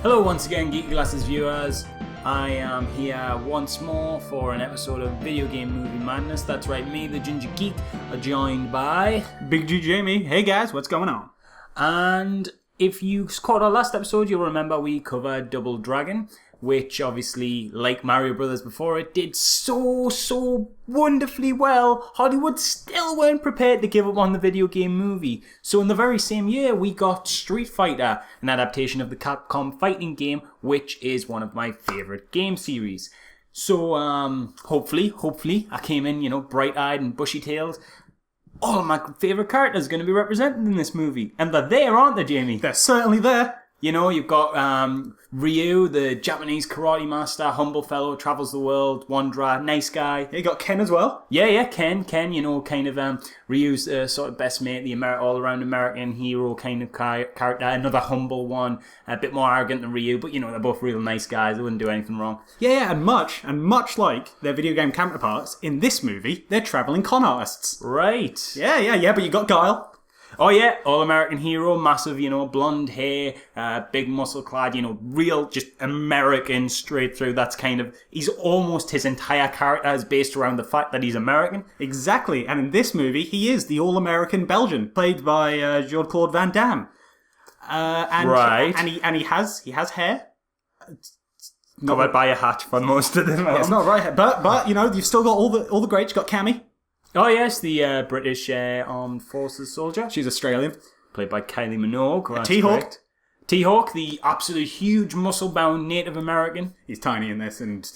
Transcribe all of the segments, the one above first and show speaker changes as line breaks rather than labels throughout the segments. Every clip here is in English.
Hello once again, Geek Glasses viewers. I am here once more for an episode of Videogame Movie Madness. That's right, me, the Ginger Geek, are joined by
Big G Jamie. Hey guys, what's going on?
And if you caught our last episode, you'll remember we covered Double Dragon, which obviously, like Mario Brothers before it, did so wonderfully well. Hollywood still weren't prepared to give up on the video game movie. So in the very same year, we got Street Fighter, an adaptation of the Capcom fighting game, which is one of my favourite game series. So, hopefully, I came in, bright-eyed and bushy-tailed. All of my favourite characters are going to be represented in this movie. And they're there, aren't they, Jamie?
They're certainly there.
You've got Ryu, the Japanese karate master, humble fellow, travels the world, wanderer, nice guy.
You got Ken as well.
Yeah, Ken, kind of Ryu's sort of best mate, the all-around American hero kind of character, another humble one, a bit more arrogant than Ryu, but they're both real nice guys, they wouldn't do anything wrong.
Yeah, and much like their video game counterparts, in this movie, they're travelling con artists.
Right.
Yeah, but you got Guile.
Oh yeah, all-American hero, massive, blonde hair, big muscle-clad, real, just American straight through. That's kind of, he's almost, his entire character is based around the fact that he's American.
Exactly, and in this movie, he is the all-American Belgian, played by Jean-Claude Van Damme.
Right.
And he has hair.
Covered by a hat for most of the film.
Yeah, it's not right, but you've still got all the greats. You've got Cammy.
Oh yes, the British Armed Forces soldier.
She's Australian.
Played by Kylie Minogue.
T-Hawk.
T-Hawk, the absolute huge muscle-bound Native American.
He's tiny in this and,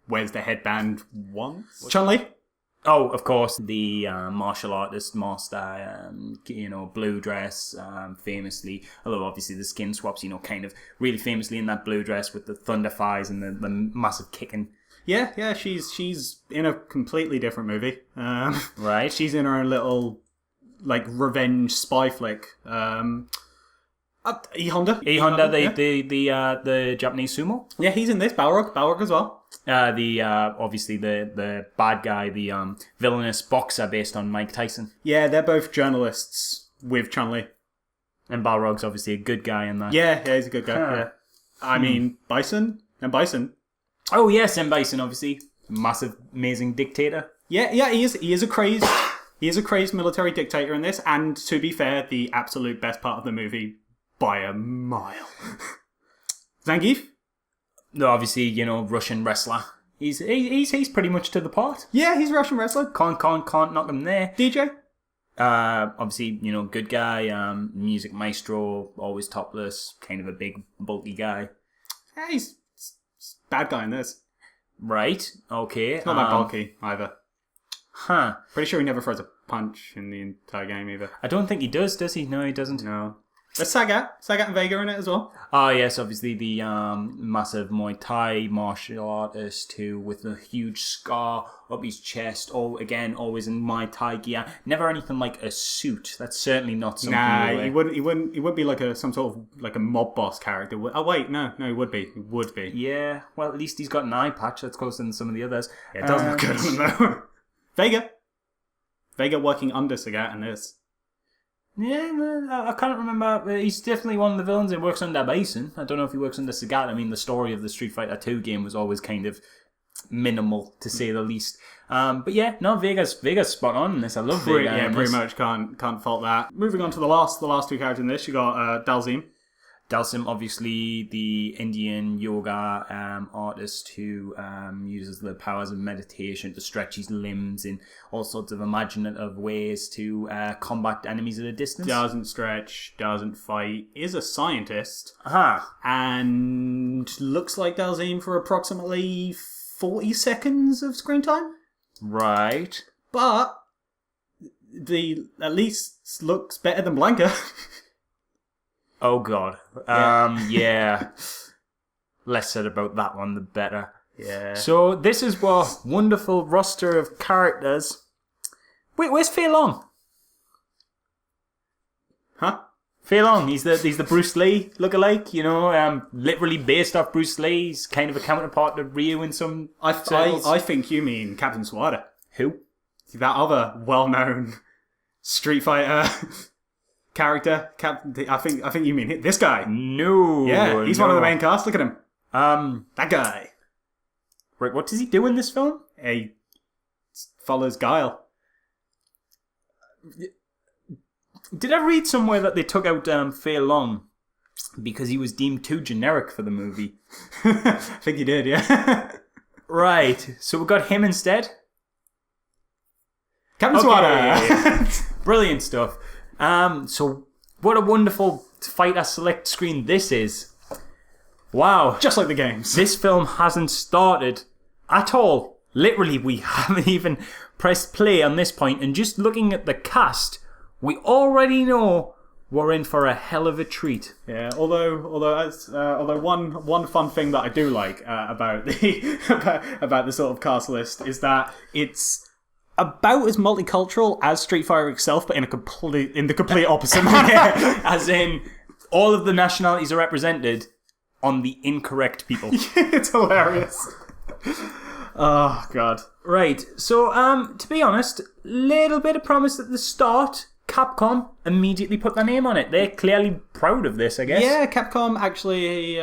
wears the headband once. Chun-li.
Oh, of course, the martial artist master, blue dress, famously, although obviously the skin swaps, kind of really famously in that blue dress with the thunder thighs and the massive kicking.
Yeah, she's in a completely different movie.
Right.
She's in her own little, revenge spy flick. E-Honda.
The Japanese sumo.
Yeah, he's in this. Balrog as well.
Obviously the bad guy, the villainous boxer based on Mike Tyson.
Yeah, they're both journalists with Chun-Li.
And Balrog's obviously a good guy in that.
Yeah, he's a good guy. Huh. Yeah. I mean, Bison.
Oh yes, M. Bison, obviously. Massive, amazing dictator.
Yeah, he is a crazed military dictator in this, and to be fair, the absolute best part of the movie by a mile. Zangief?
No, obviously, Russian wrestler. He's pretty much to the part.
Yeah, he's a Russian wrestler.
Can't knock him there.
DJ?
Obviously, good guy, music maestro, always topless, kind of a big, bulky guy.
Yeah, he's bad guy in this.
Right, okay.
It's not that bulky, either.
Huh.
Pretty sure he never throws a punch in the entire game, either.
I don't think he does he? No, he doesn't.
No. There's Sagat and Vega in it as well.
Oh, yes, obviously the massive Muay Thai martial artist who, with a huge scar up his chest, again, always in Muay Thai gear. Never anything like a suit. That's certainly not something.
Nah, he wouldn't be like some sort of a mob boss character. Oh wait, no, he would be. He would be.
Yeah, well, at least he's got an eye patch that's closer than some of the others.
Yeah, it does look good on him though. Vega working under Sagat in this.
Yeah, I can't remember. He's definitely one of the villains that works under Bison. I don't know if he works under Sagat. I mean, the story of the Street Fighter 2 game was always kind of minimal, to say the least. But yeah, no, Vega's spot on in this. I love Vega.
Yeah, pretty much can't fault that. Moving on to the last two characters in this, you got Dalsim.
Dalsim, obviously the Indian yoga artist who uses the powers of meditation to stretch his limbs in all sorts of imaginative ways to combat enemies at a distance.
Doesn't stretch, doesn't fight, is a scientist.
Aha.
And looks like Dalsim for approximately 40 seconds of screen time.
Right.
But at least looks better than Blanca.
Oh god. Yeah. Less said about that one, the better.
Yeah.
So this is what wonderful roster of characters. Wait, where's Fei Long?
Huh?
Fei Long, he's the Bruce Lee lookalike, literally based off Bruce Lee. He's kind of a counterpart to Ryu in some circles.
I think you mean Captain Suada.
Who?
That other well-known Street Fighter character. I think you mean this guy.
No.
Yeah, he's one of the main cast. Look at him. That guy.
Right, what does he do in this film?
He follows Guile.
Did I read somewhere that they took out Fei Long because he was deemed too generic for the movie?
I think you did, yeah.
Right, so we got him instead.
Captain Swatter.
Brilliant stuff. So what a wonderful fighter select screen this is. Wow.
Just like the games.
This film hasn't started at all. Literally, we haven't even pressed play on this point, and just looking at the cast, we already know we're in for a hell of a treat.
Yeah, although one fun thing that I do like about the sort of cast list is that it's about as multicultural as Street Fighter itself, but in the complete opposite manner.
As in, all of the nationalities are represented on the incorrect people.
It's hilarious. Oh god.
Right, so to be honest, little bit of promise at the start. Capcom immediately put their name on it. They're clearly proud of this, I guess.
Yeah, Capcom actually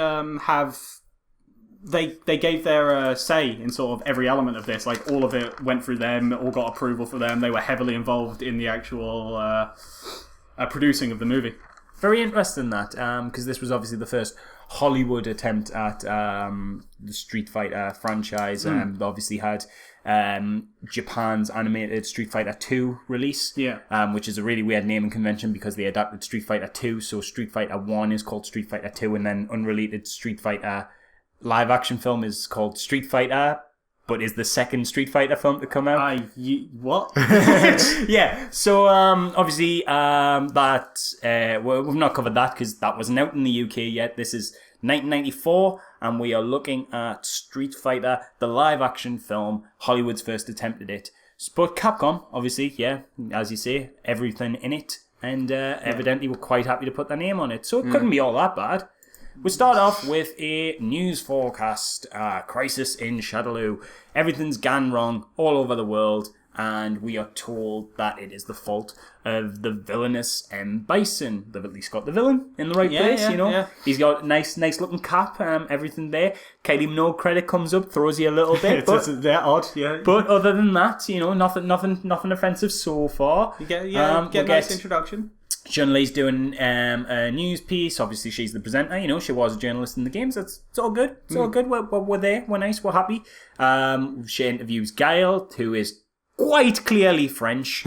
they gave their say in sort of every element of this. Like, all of it went through them, all got approval for them. They were heavily involved in the actual producing of the movie.
Very interesting that, because this was obviously the first Hollywood attempt at the Street Fighter franchise. They obviously had Japan's animated Street Fighter 2 release, which is a really weird naming convention because they adapted Street Fighter 2, so Street Fighter 1 is called Street Fighter 2, and then unrelated Street Fighter live action film is called Street Fighter, but is the second Street Fighter film to come out.
What?
Yeah, so obviously we've not covered that because that wasn't out in the UK yet. This is 1994, and we are looking at Street Fighter, the live action film, Hollywood's first attempt at it. But Capcom, obviously, yeah, as you say, everything in it, and evidently were quite happy to put their name on it, so it couldn't be all that bad. We start off with a news forecast, crisis in Shadaloo. Everything's gone wrong all over the world, and we are told that it is the fault of the villainous Bison. They've at least got the villain in the right place, you know. Yeah. He's got a nice looking cap, everything there. Kylie Minogue credit comes up, throws you a little bit.
They're odd, yeah.
But other than that, you know, nothing offensive so far.
You get a nice introduction.
Chun-Li's doing a news piece. Obviously, she's the presenter. You know, she was a journalist in the games. It's all good. It's all good. We're there. We're nice. We're happy. She interviews Guile, who is quite clearly French.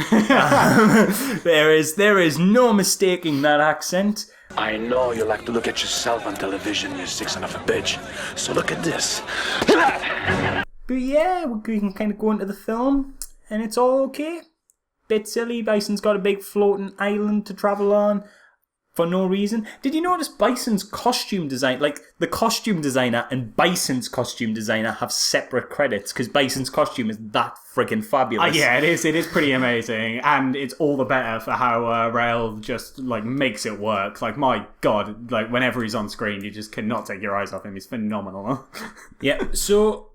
There is no mistaking that accent.
I know you like to look at yourself on television, you sick son of a bitch. So look at this.
But yeah, we can kind of go into the film, and it's all okay. Bit silly. Bison's got a big floating island to travel on for no reason. Did you notice Bison's costume design? Like, the costume designer and Bison's costume designer have separate credits because Bison's costume is that friggin' fabulous.
Yeah, it is. It is pretty amazing, and it's all the better for how Rael just like makes it work. Like, my god, like whenever he's on screen, you just cannot take your eyes off him. He's phenomenal.
Yeah. So,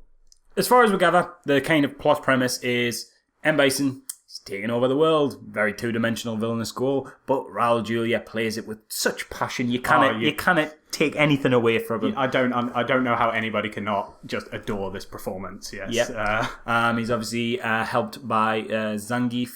as far as we gather, the kind of plot premise is Bison taking over the world. Very two-dimensional villainous goal, but Raul Julia plays it with such passion. You cannot take anything away from him.
I don't know how anybody cannot just adore this performance. Yes.
Yep. He's obviously helped by Zangief.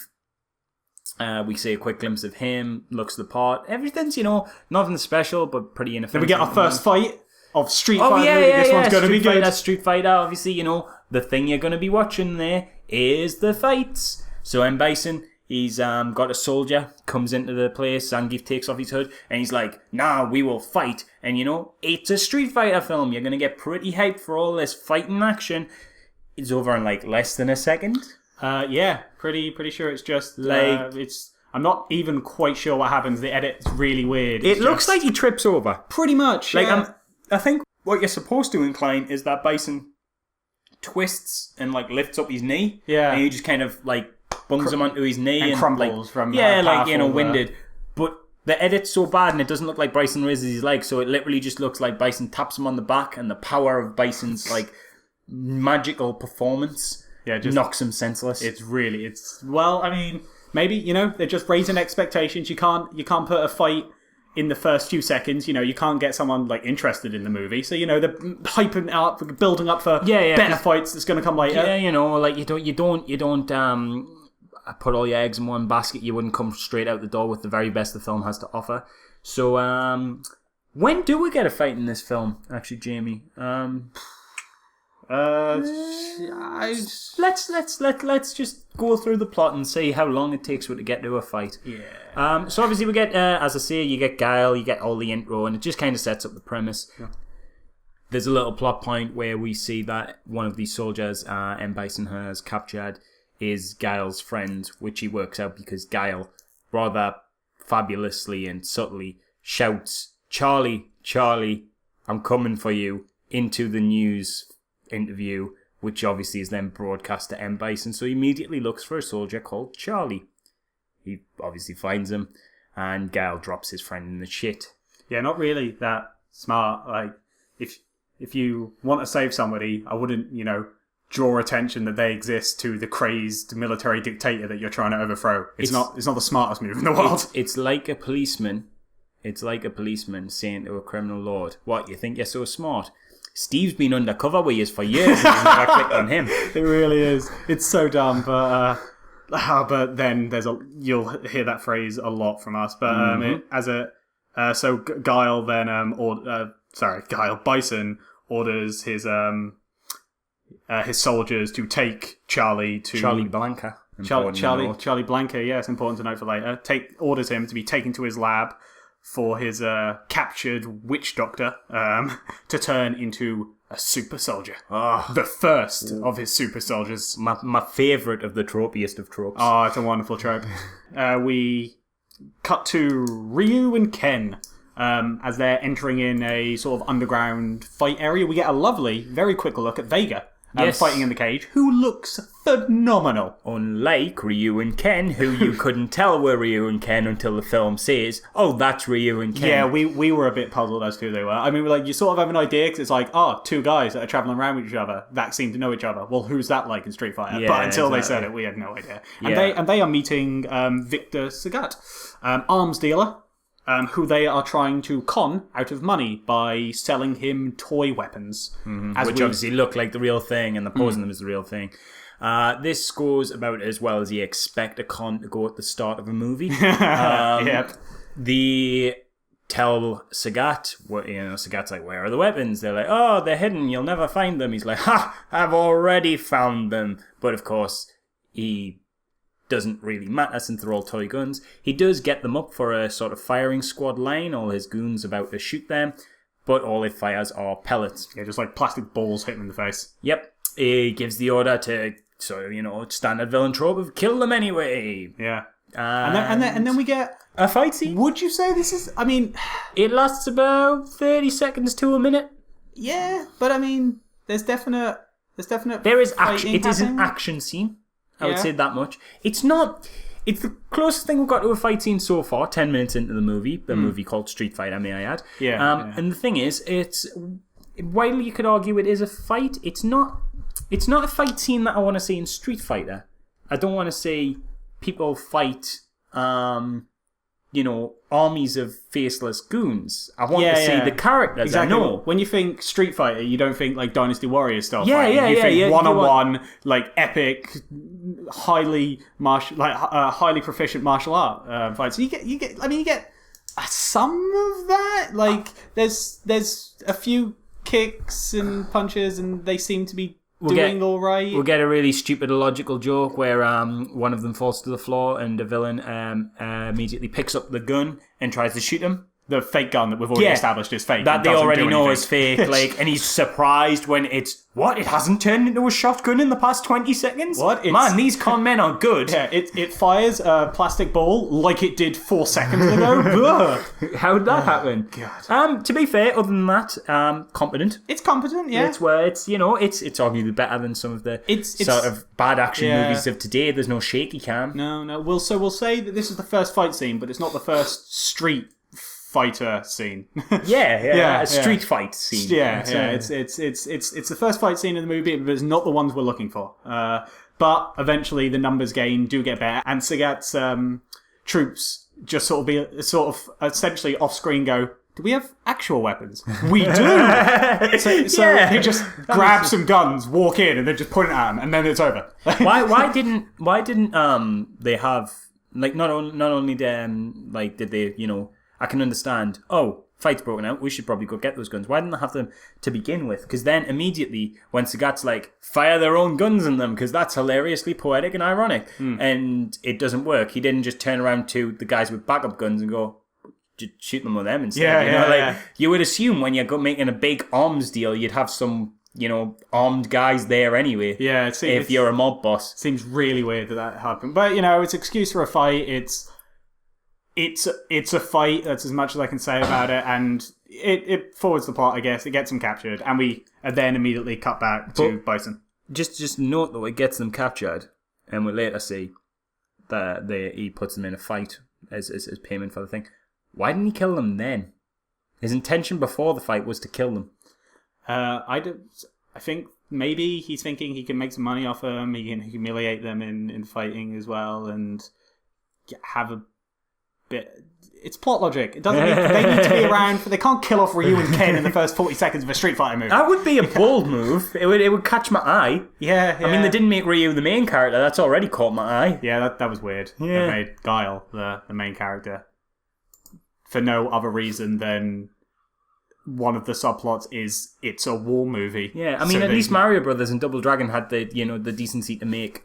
We see a quick glimpse of him. Looks the part. Everything's, you know, nothing special, but pretty inoffensive.
Then we get our first fight of Street Fighter. This one's going to be good.
Street Fighter. Obviously, you know, the thing you're going to be watching there is the fights. So Bison, he's got a soldier, comes into the place, Zangief takes off his hood, and he's like, "Nah, we will fight." And you know, it's a Street Fighter film. You're going to get pretty hyped for all this fighting action. It's over in like less than a second.
Yeah, pretty sure it's just like I'm not even quite sure what happens. The edit's really weird.
It looks like he trips over.
Pretty much.
Like
yeah.
I think what you're supposed to incline is that Bison twists and like lifts up his knee.
Yeah.
And he just kind of like bungs him onto his knee and
crumbles
like,
from
winded. But the edit's so bad and it doesn't look like Bison raises his leg, so it literally just looks like Bison taps him on the back, and the power of Bison's like magical performance just knocks him senseless.
Well, I mean, Maybe, they're just raising expectations. You can't put a fight in the first few seconds. You can't get someone like interested in the movie. So they're hyping up, building up for better fights that's going to come later.
Yeah, like you don't put all your eggs in one basket. You wouldn't come straight out the door with the very best the film has to offer. So when do we get a fight in this film? Actually, Jamie. Let's just go through the plot and see how long it takes to get to a fight.
Yeah.
So obviously we get, as I say, you get Guile, you get all the intro, and it just kind of sets up the premise. Yeah. There's a little plot point where we see that one of these soldiers, M. Bison has captured, is Guile's friend, which he works out because Guile, rather fabulously and subtly, shouts, "Charlie, Charlie, I'm coming for you," into the news interview, which obviously is then broadcast to M. Bison, so he immediately looks for a soldier called Charlie. He obviously finds him, and Guile drops his friend in the shit.
Yeah, not really that smart. Like, if you want to save somebody, I wouldn't, draw attention that they exist to the crazed military dictator that you're trying to overthrow. It's not the smartest move in the world.
It's like a policeman. It's like a policeman saying to a criminal lord, "What, you think you're so smart? Steve's been undercover with you for years and you never clicked on him."
It really is. It's so dumb, but then you'll hear that phrase a lot from us. But so Guile then Guile Bison orders his soldiers to take Charlie to
Charlie Blanca.
Charlie Blanca. Yeah, it's important to note for later. Orders him to be taken to his lab for his captured witch doctor to turn into a super soldier. The first of his super soldiers.
My favourite of the tropiest of tropes.
Oh, it's a wonderful trope. We cut to Ryu and Ken as they're entering in a sort of underground fight area. We get a lovely, very quick look at Vega. Fighting in the cage, who looks phenomenal.
Unlike Ryu and Ken, who you couldn't tell were Ryu and Ken until the film says, "Oh, that's Ryu and Ken."
Yeah, we were a bit puzzled as to who they were. I mean, you sort of have an idea, because it's like, two guys that are travelling around with each other that seem to know each other. Well, who's that like in Street Fighter?
Yeah,
but until they said it, we had no idea. And they are meeting Victor Sagat, arms dealer, who they are trying to con out of money by selling him toy weapons.
Which obviously look like the real thing, and they're posing them as the real thing. This goes about as well as you expect a con to go at the start of a movie.
Yep.
They tell Sagat, Sagat's like, "Where are the weapons?" They're like, "Oh, they're hidden, you'll never find them." He's like, "Ha, I've already found them." But of course, he doesn't really matter since they're all toy guns. He does get them up for a sort of firing squad line, all his goons about to shoot them, but all it fires are pellets.
Yeah, just like plastic balls hitting in the face.
Yep. He gives the order to, standard villain trope of kill them anyway.
Yeah. And then we get
a fight scene.
Would you say this is,
it lasts about 30 seconds to a minute.
Yeah, but there's definite
there is action. It is an action scene. I would say that much. It's the closest thing we've got to a fight scene so far, 10 minutes into the movie. The movie called Street Fighter, may I add.
Yeah.
And the thing is, while you could argue it is a fight, it's not a fight scene that I want to see in Street Fighter. I don't want to see people fight, armies of faceless goons. I want to see the characters.
Exactly.
I know.
When you think Street Fighter, you don't think like Dynasty Warriors style
Yeah,
fighting.
yeah,
you
yeah,
think
yeah.
one-on-one, like epic, highly proficient martial art fights. So you get some of that. Like there's a few kicks and punches, and they seem to be doing all right.
We'll get a really stupid illogical joke where one of them falls to the floor and the villain immediately picks up the gun and tries to shoot him.
The fake gun that we've already established is fake.
That they already know is fake. And he's surprised when it's, what? It hasn't turned into a shotgun in the past 20 seconds?
What?
Man, these con men are good.
Yeah, it fires a plastic ball like it did 4 seconds ago.
How did that happen?
God.
To be fair, other than that, competent.
It's competent, yeah.
It's where it's arguably better than some of the sort of bad action movies of today. There's no shaky cam.
No. We'll say that this is the first fight scene, but it's not the first street fighter scene.
A street fight scene.
It's the first fight scene in the movie, but it's not the ones we're looking for. But eventually the numbers do get better, and Sagat's troops just sort of essentially off-screen go, do we have actual weapons? We do! So they just grab some guns, walk in, and then just point it at them, and then it's over.
why didn't they have, like, not only did they, I can understand, fight's broken out, we should probably go get those guns. Why didn't they have them to begin with? Because then immediately, when Sagat's like, fire their own guns in them, because that's hilariously poetic and ironic, and it doesn't work, he didn't just turn around to the guys with backup guns and go, just shoot them with them instead. You would assume when you're making a big arms deal, you'd have some, armed guys there anyway.
Yeah,
if you're a mob boss.
Seems really weird that happened. But, it's an excuse for a fight. It's a fight. That's as much as I can say about it, and it forwards the plot, I guess. It gets them captured, and we then immediately cut back to Bison.
Just note though, it gets them captured, and we later see that he puts them in a fight as payment for the thing. Why didn't he kill them then? His intention before the fight was to kill them. I think maybe he's thinking he can make some money off them. He can humiliate them in fighting as well, and have a bit. It's plot logic. It doesn't. They need to be around. They can't kill off Ryu and Ken in the first 40 seconds of a Street Fighter movie. That would be a bold move. It would catch my eye.
Yeah.
I mean, they didn't make Ryu the main character. That's already caught my eye.
Yeah, that was weird.
Yeah.
They made Guile the main character for no other reason than one of the subplots is it's a war movie.
Yeah, I mean, at least Mario Brothers and Double Dragon had the decency to make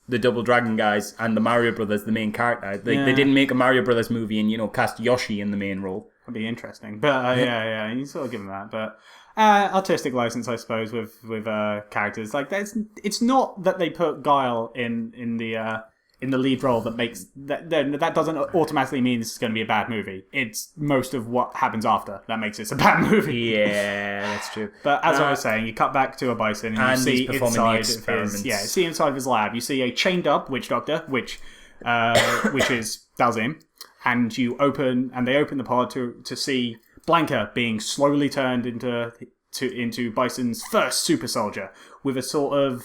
the Double Dragon guys and the Mario Brothers the main character. They didn't make a Mario Brothers movie and cast Yoshi in the main role.
That'd be interesting. But yeah, you sort of give them that. But artistic license, I suppose, with characters like that. It's not that they put Guile in the lead role that makes that doesn't automatically mean this is going to be a bad movie. It's most of what happens after that makes it a bad movie.
Yeah, that's true.
But as I was saying, you cut back to a Bison and you see inside of his lab. You see a chained up witch doctor, which is Dalsim, and they open the pod to see Blanca being slowly turned into Bison's first super soldier with a sort of,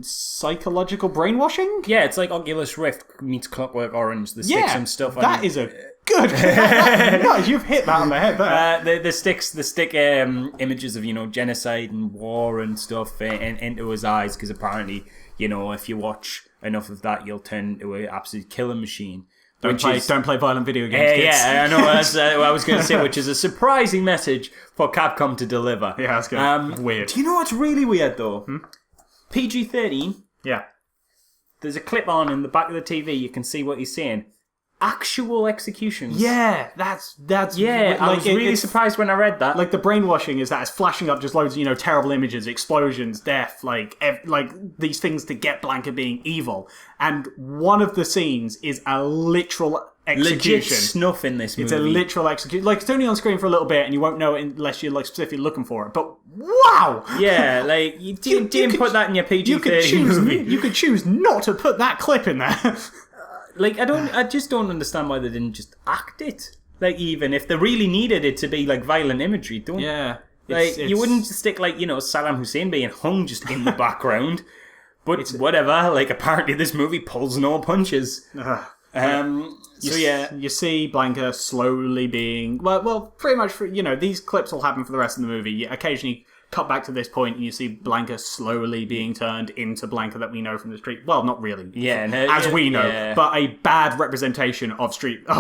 psychological brainwashing?
Yeah, it's like Oculus Rift meets Clockwork Orange. The sticks and stuff.
That is a good... No, you've hit that on the head there.
The stick images of, genocide and war and stuff into his eyes, because apparently, if you watch enough of that, you'll turn into an absolute killing machine.
Don't play violent video games, kids.
Yeah, I know. That's what I was going to say, which is a surprising message for Capcom to deliver.
Yeah, that's good. Weird.
Do you know what's really weird, though? PG-13.
Yeah.
There's a clip on in the back of the TV. You can see what he's saying. Actual executions.
Yeah, that's
yeah. I was really surprised when I read that.
Like the brainwashing is that it's flashing up just loads of terrible images, explosions, death, like these things to get Blanca being evil. And one of the scenes is a literal execution.
Legit snuff in this movie.
It's a literal execution. Like, it's only on screen for a little bit, and you won't know it unless you're specifically looking for it. But wow!
Yeah, like you didn't put that in your PG-13 movie.
You could choose not to put that clip in there.
I just don't understand why they didn't just act it. Like, even if they really needed it to be like violent imagery, don't.
Yeah.
You wouldn't stick Saddam Hussein being hung just in the background. But it's whatever. Like, apparently this movie pulls no punches.
You see Blanca slowly being pretty much these clips will happen for the rest of the movie. You occasionally cut back to this point and you see Blanca slowly being turned into Blanca that we know from the street. Well, not really.
Yeah,
we know, but a bad representation of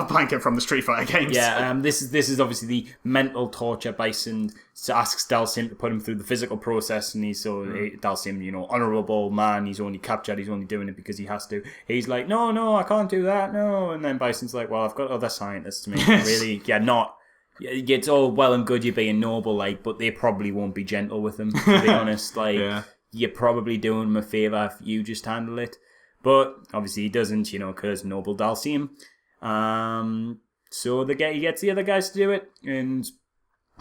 Blanca from the Street Fighter games.
Yeah, this is obviously the mental torture. Bison asks Dalsim to put him through the physical process, and Dalsim, honourable man. He's only captured. He's only doing it because he has to. He's like, no, I can't do that. No, and then Bison's like, well, I've got other scientists to make it really. Not. It's all well and good you being noble, but they probably won't be gentle with him, to be honest. You're probably doing him a favour if you just handle it. But obviously he doesn't, because noble Dalsim. So he gets the other guys to do it, and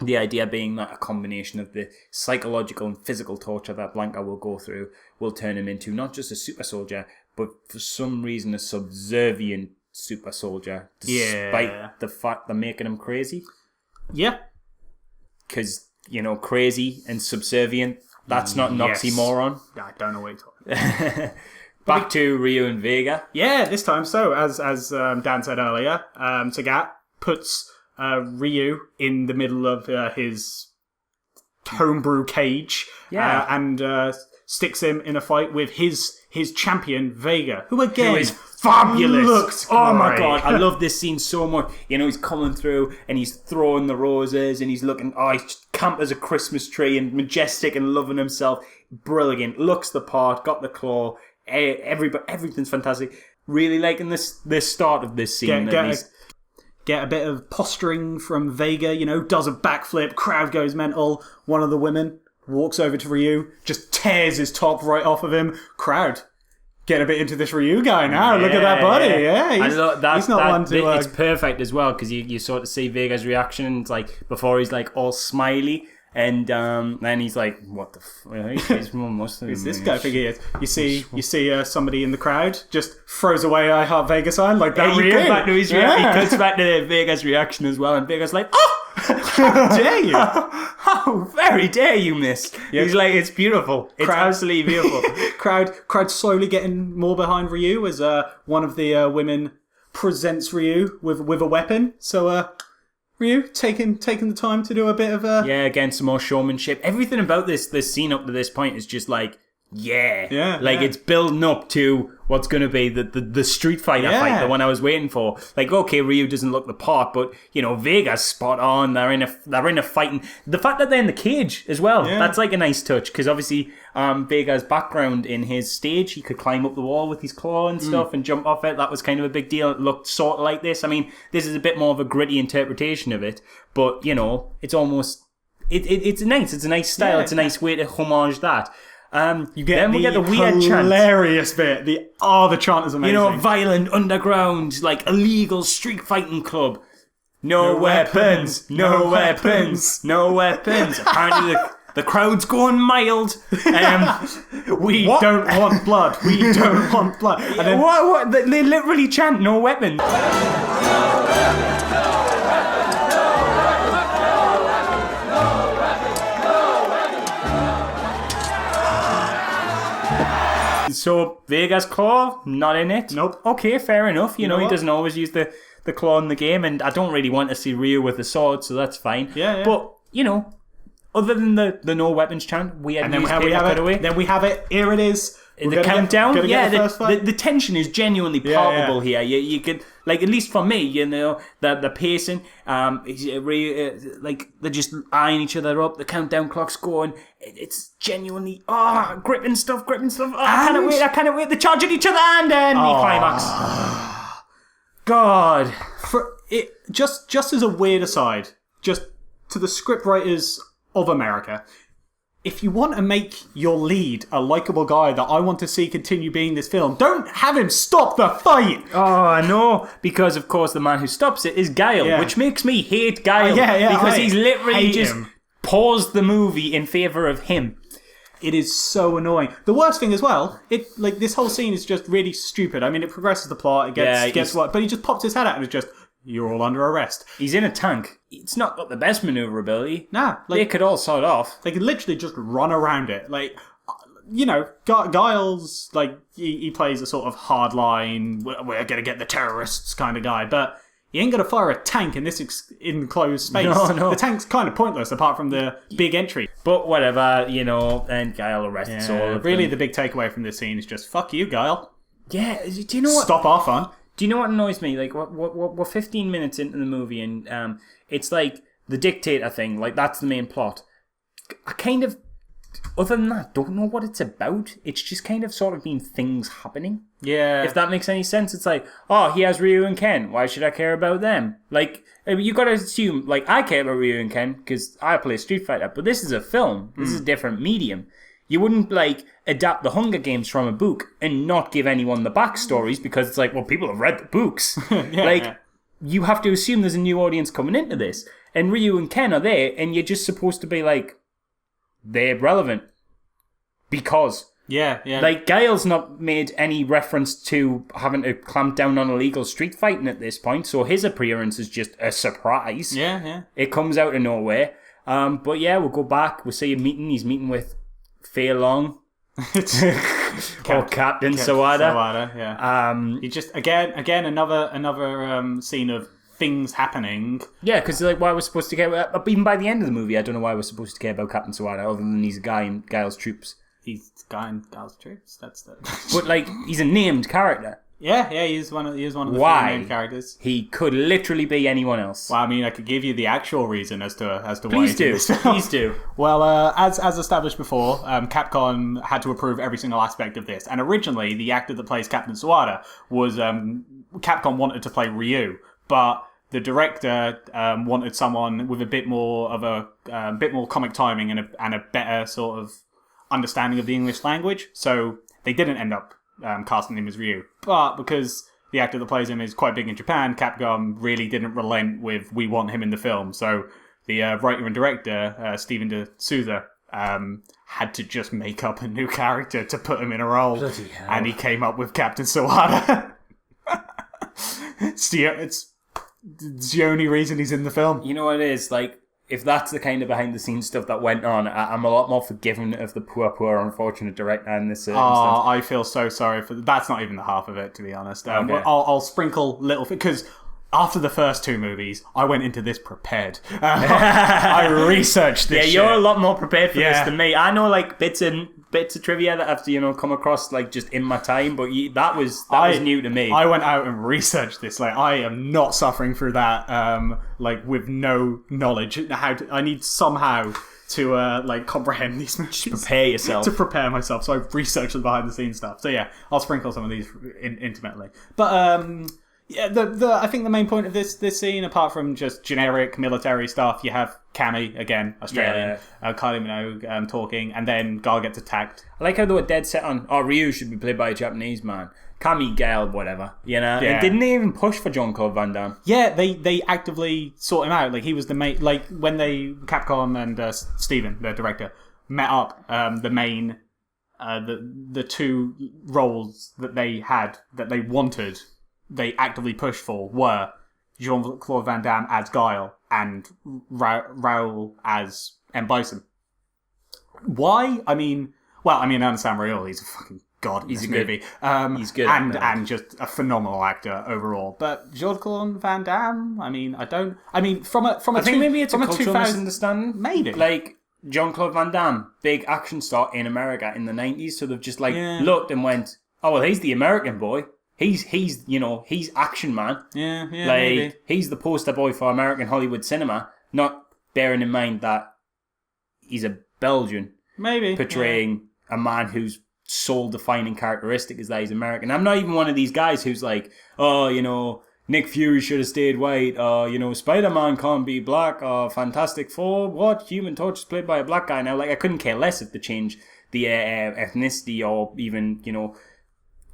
the idea being that a combination of the psychological and physical torture that Blanca will go through will turn him into not just a super soldier, but for some reason a subservient super soldier, despite the fact they're making him crazy.
Yeah.
Because, crazy and subservient That's not an oxymoron.
I don't know what you're talking about.
Back to Ryu and Vega.
Yeah, this time. So, as Dan said earlier, Sagat puts Ryu in the middle of his homebrew cage and sticks him in a fight with his champion, Vega, who is fabulous.
Looks great. Oh my god, I love this scene so much. You know, he's coming through and he's throwing the roses and he's looking, he's camp as a Christmas tree and majestic and loving himself. Brilliant. Looks the part, got the claw. Everything's fantastic. Really liking this start of this scene.
Get a bit of posturing from Vega, does a backflip, crowd goes mental. One of the women walks over to Ryu, just tears his top right off of him. Crowd, get a bit into this Ryu guy now. Look at that body. Yeah, he's not one to...
It's perfect as well, because you sort of see Vega's reaction. It's like, before he's like all smiley, and then he's like, "What the
Who's this guy think he is?" You see somebody in the crowd just throws away "I Heart Vega" sign like that.
He cuts back to Vega's reaction as well, and Vega's like, "Oh, how dare you! How very dare you, miss!" Yep. He's like, "It's beautiful. It's absolutely beautiful."
crowd slowly getting more behind Ryu as one of the women presents Ryu with a weapon. So. Ryu taking the time to do a bit of
again, some more showmanship. Everything about this scene up to this point is just like it's building up to what's going to be the Street Fighter fight, the one I was waiting for. Like, okay, Ryu doesn't look the part, but Vega's spot on. They're in a fighting. The fact that they're in the cage as well, that's like a nice touch, because obviously Vega's background in his stage, he could climb up the wall with his claw and stuff and jump off it. That was kind of a big deal. It looked sort of like this. I mean, this is a bit more of a gritty interpretation of it, but it's almost it's nice. It's a nice style. It's a nice way to homage that.
We get the weird hilarious bit. The chant is amazing.
Violent underground, like illegal street fighting club. No weapons, no weapons, no weapons. Apparently the crowd's going mild.
We don't want blood. We don't want blood. And then,
what? They literally chant no weapons. So, Vega's claw, not in it?
Nope.
Okay, fair enough. He doesn't always use the claw in the game, and I don't really want to see Ryu with the sword, so that's fine.
Yeah.
But, other than the no weapons chant, we have it.
Then we have it. Here it is.
The countdown. The tension is genuinely palpable here. You could, like, at least for me, the pacing, like, they're just eyeing each other up. The countdown clock's going. It's genuinely gripping stuff. I can't wait. They're charging each other, and then the climax. God,
for it, just as a weird aside, just to the scriptwriters of America, if you want to make your lead a likable guy that I want to see continue being this film, don't have him stop the fight.
Oh, I know, because of course the man who stops it is Guile, which makes me hate Guile because he's literally just paused the movie in favour of him.
It is so annoying. The worst thing as well, this whole scene is just really stupid. I mean, it progresses the plot, it gets but he just pops his head out and it's just, "You're all under arrest."
He's in a tank. It's not got the best manoeuvrability.
Nah.
They could all sort off.
They could literally just run around it. Like, Guile's, like, he plays a sort of hardline, we're going to get the terrorists kind of guy, but he ain't going to fire a tank in this enclosed space.
No.
The tank's kind of pointless apart from the big entry.
But whatever, and Guile arrests all of
really,
them.
the big takeaway from this scene is just, fuck you, Guile.
Yeah, do you know what?
Stop our fun.
Do you know what annoys me? Like, we're 15 minutes into the movie, and it's like the dictator thing. Like, that's the main plot. I kind of, other than that, don't know what it's about. It's just kind of sort of been things happening.
Yeah.
If that makes any sense. It's like, he has Ryu and Ken. Why should I care about them? Like, you got to assume, like, I care about Ryu and Ken because I play Street Fighter. But this is a film. This is a different medium. You wouldn't, like, adapt the Hunger Games from a book and not give anyone the backstories because it's like, well, people have read the books. You have to assume there's a new audience coming into this. And Ryu and Ken are there, and you're just supposed to be like, they're relevant. Because.
Yeah.
Like, Guile's not made any reference to having to clamp down on illegal street fighting at this point, so his appearance is just a surprise.
Yeah.
It comes out of nowhere. But yeah, we'll go back. We'll see him meeting. He's meeting with Fei Long. Or Captain Sawada.
Yeah. You just again another scene of things happening.
Yeah, because like why we're supposed to care even by the end of the movie, I don't know why we're supposed to care about Captain Sawada other than he's a guy in Guile's troops.
He's a guy in Guile's troops. That's the.
But like he's a named character.
Yeah, he's one of the three main characters.
He could literally be anyone else.
Well, I mean, I could give you the actual reason as to why.
Please do.
Well, as established before, Capcom had to approve every single aspect of this, and originally the actor that plays Captain Sawada was Capcom wanted to play Ryu, but the director wanted someone with a bit more of a bit more comic timing and a better sort of understanding of the English language, so they didn't end up casting him as Ryu. But because the actor that plays him is quite big in Japan, Capcom really didn't relent with we want him in the film. So the writer and director, Steven de Souza, had to just make up a new character to put him in a role.
Bloody hell.
And he came up with Captain Sawada. It's the only reason he's in the film.
You know what it is? Like, if that's the kind of behind-the-scenes stuff that went on, I'm a lot more forgiving of the poor, unfortunate director in this instance.
I feel so sorry for that's not even the half of it, to be honest.
Okay.
I'll sprinkle little because after the first two movies, I went into this prepared. I researched this.
Yeah, you're a lot more prepared for this than me. I know like bits of trivia that I've come across like just in my time, but that was new to me.
I went out and researched this. Like I am not suffering through that. Like with no knowledge. I need somehow to like comprehend these movies.
Just prepare yourself.
To prepare myself. So I've researched the behind the scenes stuff. So yeah, I'll sprinkle some of these intimately. But yeah, I think the main point of this scene, apart from just generic military stuff, you have Cammy, again, Australian, Kylie Minogue talking, and then Guile gets attacked.
I like how they were dead set on, Ryu should be played by a Japanese man. Cammy, Guile, whatever, you know?
Yeah.
And didn't they even push for Jean-Claude Van Damme?
Yeah, they actively sought him out. Like, he was the main, like, when Capcom and Steven, the director, met up, the main, the two roles that they had, that they wanted, they actively pushed for were Jean-Claude Van Damme as Guile and Raoul as M. Bison. Why? I understand Raoul, he's a fucking god in this movie.
He's good.
And just a phenomenal actor overall. But Jean-Claude Van Damme, from a
I think maybe it's a cultural misunderstanding.
Maybe.
Like, Jean-Claude Van Damme, big action star in America in the 90s, so they've just looked and went, oh, well, he's the American boy. He's action man.
Yeah,
maybe. He's the poster boy for American Hollywood cinema, not bearing in mind that he's a Belgian.
Maybe.
Portraying a man whose sole defining characteristic is that he's American. I'm not even one of these guys who's like, oh, Nick Fury should have stayed white, Spider-Man can't be black, Fantastic Four, what? Human Torch is played by a black guy now. Like, I couldn't care less if they changed the ethnicity or even,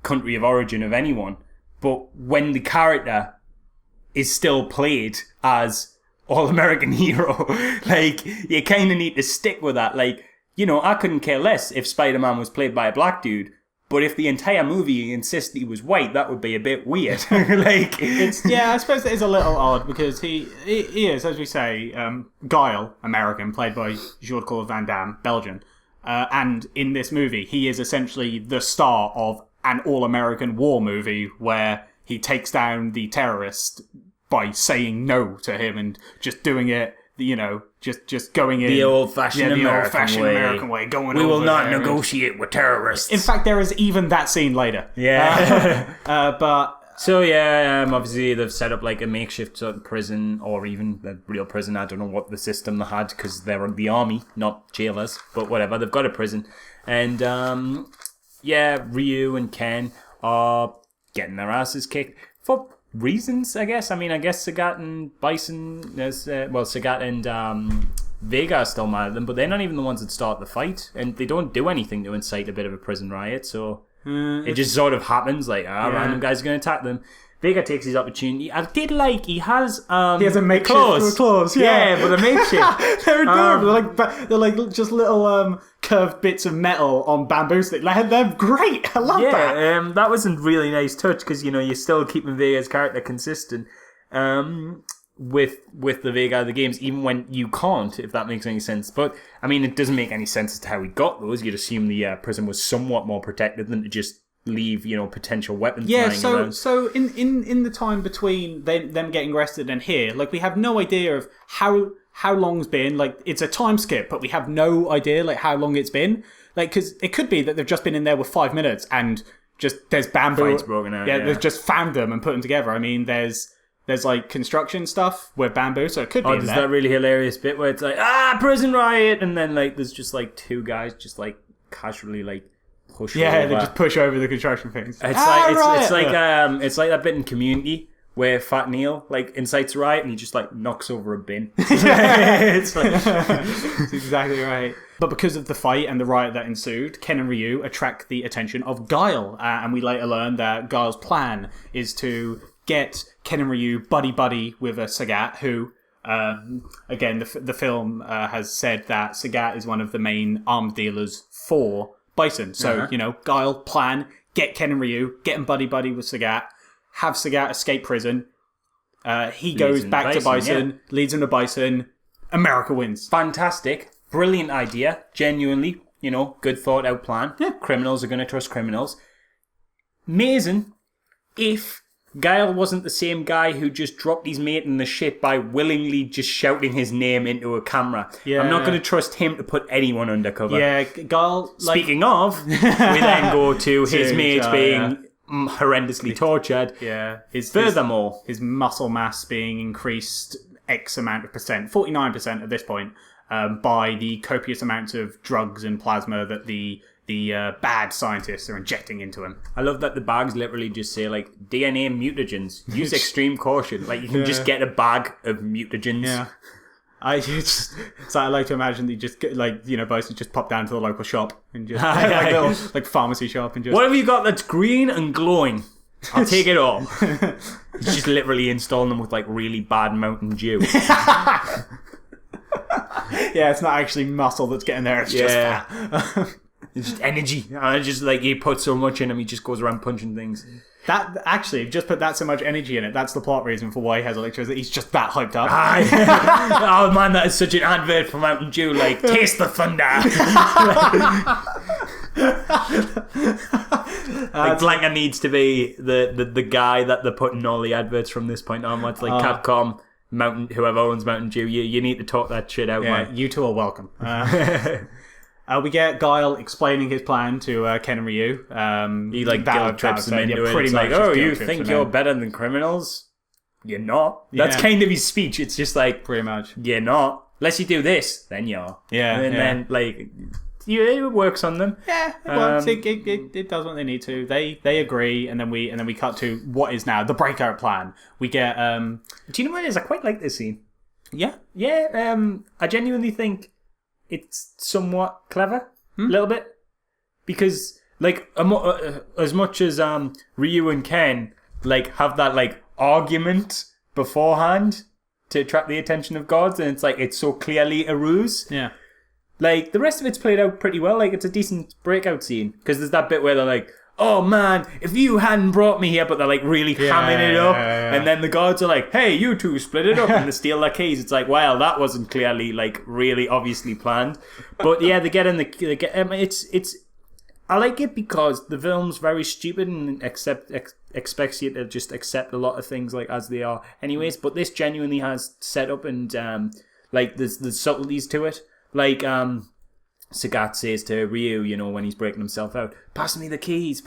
country of origin of anyone, but when the character is still played as all-American hero, like, you kind of need to stick with that. Like, I couldn't care less if Spider-Man was played by a black dude, but if the entire movie insisted he was white, that would be a bit weird.
I suppose it is a little odd because he is, as we say, Guile, American, played by Jean-Claude Van Damme, Belgian, and in this movie he is essentially the star of an all-American war movie where he takes down the terrorist by saying no to him and just doing it, just going in.
The old-fashioned
American way.
We will not negotiate with terrorists.
In fact, there is even that scene later.
Yeah.
So,
obviously they've set up like a makeshift sort of prison or even a real prison. I don't know what the system they had because they're the army, not jailers, but whatever. They've got a prison. And, Ryu and Ken are getting their asses kicked for reasons, I guess. I guess Sagat and Bison, Sagat and Vega are still mad at them, but they're not even the ones that start the fight, and they don't do anything to incite a bit of a prison riot, so it just sort of happens, random guys are going to attack them. Vega takes his opportunity. I did like he has
he has a makeshift claws.
Yeah, but a makeshift.
They're adorable. They're like just little curved bits of metal on bamboo sticks. They're great. I love that.
Yeah, that was a really nice touch because you're still keeping Vega's character consistent. with the Vega of the games, even when you can't, if that makes any sense. But, I mean, it doesn't make any sense as to how he got those. You'd assume the prison was somewhat more protected than to just leave, potential weapons lying around.
So in the time between them getting arrested and here, like, we have no idea of how long's been, like, it's a time skip, but we have no idea, like, how long it's been. Like, because it could be that they've just been in there with 5 minutes and just, there's bamboo.
Fights broken out,
they've just found them and put them together. I mean, there's like construction stuff with bamboo, so it could be in
there's
there.
that really hilarious bit where it's like, prison riot, and then, like, there's just, like, two guys just, like, casually, like, push over.
They just push over the construction things.
It's like that bit in Community where Fat Neil, like, incites a riot and he just, like, knocks over a bin. It's like...
That's exactly right. But because of the fight and the riot that ensued, Ken and Ryu attract the attention of Guile, and we later learn that Guile's plan is to get Ken and Ryu buddy with a Sagat, who, again, the film has said that Sagat is one of the main arms dealers for Bison. So, Guile, plan, get Ken and Ryu, get him buddy with Sagat, have Sagat escape prison. He goes back to Bison, leads him to Bison. America wins.
Fantastic. Brilliant idea. Genuinely, good thought out plan.
Yeah.
Criminals are going to trust criminals. Amazing if Guile wasn't the same guy who just dropped his mate in the shit by willingly just shouting his name into a camera.
Yeah.
I'm not going to trust him to put anyone undercover.
Yeah, Guile...
Speaking of, we then go to his mate being horrendously tortured.
Yeah.
Furthermore,
his muscle mass being increased X amount of percent, 49% at this point, by the copious amounts of drugs and plasma that the bad scientists are injecting into him.
I love that the bags literally just say, like, DNA mutagens. Use extreme caution. Like, you can just get a bag of mutagens.
Yeah. I like to imagine that you just get, like, Bison just pop down to the local shop and just like pharmacy shop and just...
What have you got that's green and glowing? I'll take it all. He's just literally installing them with, like, really bad Mountain Dew.
Yeah, it's not actually muscle that's getting there, it's just fat.
It's just energy. Just like he puts so much in him, he just goes around punching things.
That actually, just put that so much energy in it. That's the plot reason for why he has electros. That he's just that hyped up.
Oh man, that is such an advert for Mountain Dew. Like, taste the thunder. Like Blanca needs to be the guy that they're putting all the adverts from this point onwards. Like Capcom, whoever owns Mountain Dew, you need to talk that shit out, man.
You two are welcome. We get Guile explaining his plan to Ken and Ryu.
He guilt trips them into it. It's like, you think you're better than criminals? You're not. That's kind of his speech. It's just like,
pretty much,
you're not. Unless you do this, then you are.
Yeah.
And then, like, it works on them.
Yeah, it works. It does what they need to. They agree, and then we cut to what is now the breakout plan. We get.
Do you know what it is? I quite like this scene.
Yeah.
Yeah. I genuinely think it's somewhat clever, a little bit, because like as much as Ryu and Ken like have that like argument beforehand to attract the attention of gods, and it's like it's so clearly a ruse.
Yeah. Like
the rest of it's played out pretty well. Like it's a decent breakout scene because there's that bit where they're like, "Oh man, if you hadn't brought me here," but they're like really hamming it up, and then the gods are like, "Hey, you two split it up," and they steal their keys. It's like, well, that wasn't clearly like really obviously planned, but yeah, they get in it's. I like it because the film's very stupid and expects you to just accept a lot of things like as they are, anyways. But this genuinely has setup and like there's subtleties to it, like Sagat says to Ryu, when he's breaking himself out, pass me the keys.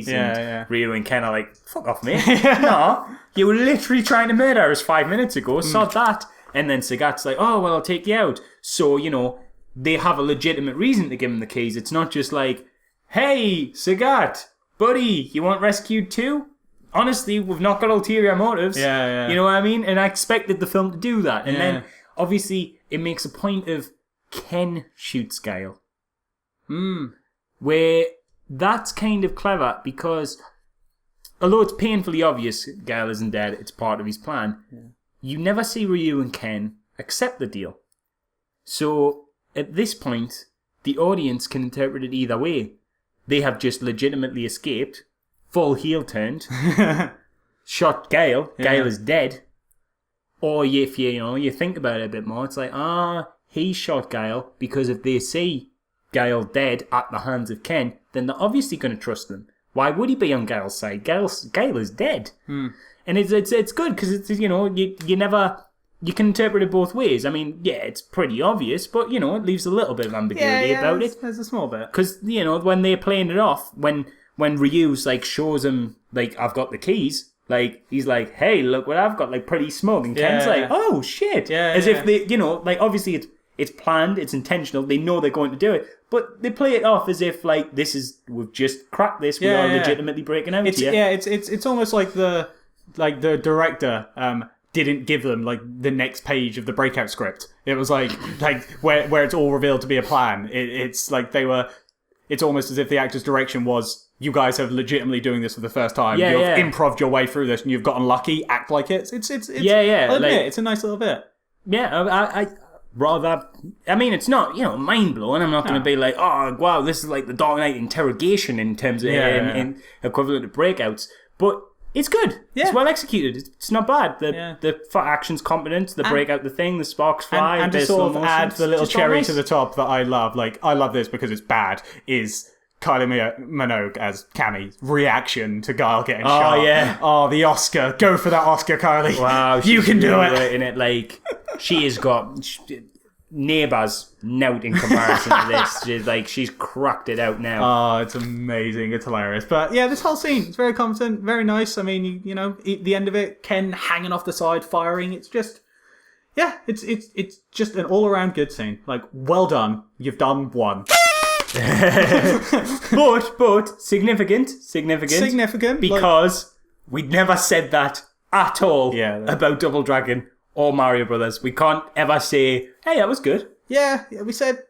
And Ryu and Ken are like, fuck off, mate. No, you were literally trying to murder us 5 minutes ago, sod that. And then Sagat's like, oh, well, I'll take you out. So, they have a legitimate reason to give him the keys. It's not just like, hey, Sagat, buddy, you want rescued too? Honestly, we've not got ulterior motives.
Yeah.
You know what I mean? And I expected the film to do that. And then, obviously, it makes a point of Ken shoots Guile. Where that's kind of clever because although it's painfully obvious Guile isn't dead, it's part of his plan, you never see Ryu and Ken accept the deal. So at this point, the audience can interpret it either way. They have just legitimately escaped, full heel turned, shot Guile, Guile is dead, Or if you think about it a bit more, it's like, he shot Gale because if they see Gale dead at the hands of Ken, then they're obviously going to trust them. Why would he be on Gale's side? Gale is dead. And it's good because it's you never... You can interpret it both ways. I mean, yeah, it's pretty obvious, but, it leaves a little bit of ambiguity about it.
There's a small bit.
Because, when they're playing it off, when Ryu's, shows him, I've got the keys, he's like, hey, look what I've got, pretty smug. And Ken's oh, shit. As if they, obviously it's planned, it's intentional, they know they're going to do it, but they play it off as if, we've just cracked this, we are legitimately breaking out here.
Yeah, it's almost like the director... didn't give them the next page of the breakout script. It was where it's all revealed to be a plan. It's almost as if the actor's direction was, you guys have legitimately doing this for the first time. You've improv'd your way through this and you've gotten lucky. Act like it. It's I'll admit, it's a nice little bit.
Yeah, I mean, it's not, mind blowing. I'm not going to be like, oh, wow, this is like the Dark Knight interrogation in terms of in equivalent of breakouts. But it's good. Yeah. It's well executed. It's not bad. The action's competent. The break out the thing. The sparks fly.
And to sort of add the little cherry to the top that I love. I love this because it's bad. Is Kylie Minogue as Cammy's reaction to Guile getting shot.
Oh yeah.
Oh, the Oscar. Go for that Oscar, Kylie.
Wow.
You can do it.
In it, she has got neighbours nout in comparison to this. She's cracked it out now.
Oh, it's amazing. It's hilarious. But yeah, this whole scene, it's very competent, very nice. I mean, at the end of it, Ken hanging off the side, firing. It's just, it's just an all-around good scene. Well done. You've done one.
but significant because we'd neid never said that at all about Double Dragon or Mario Brothers. We can't ever say, hey, that was good.
Yeah, we said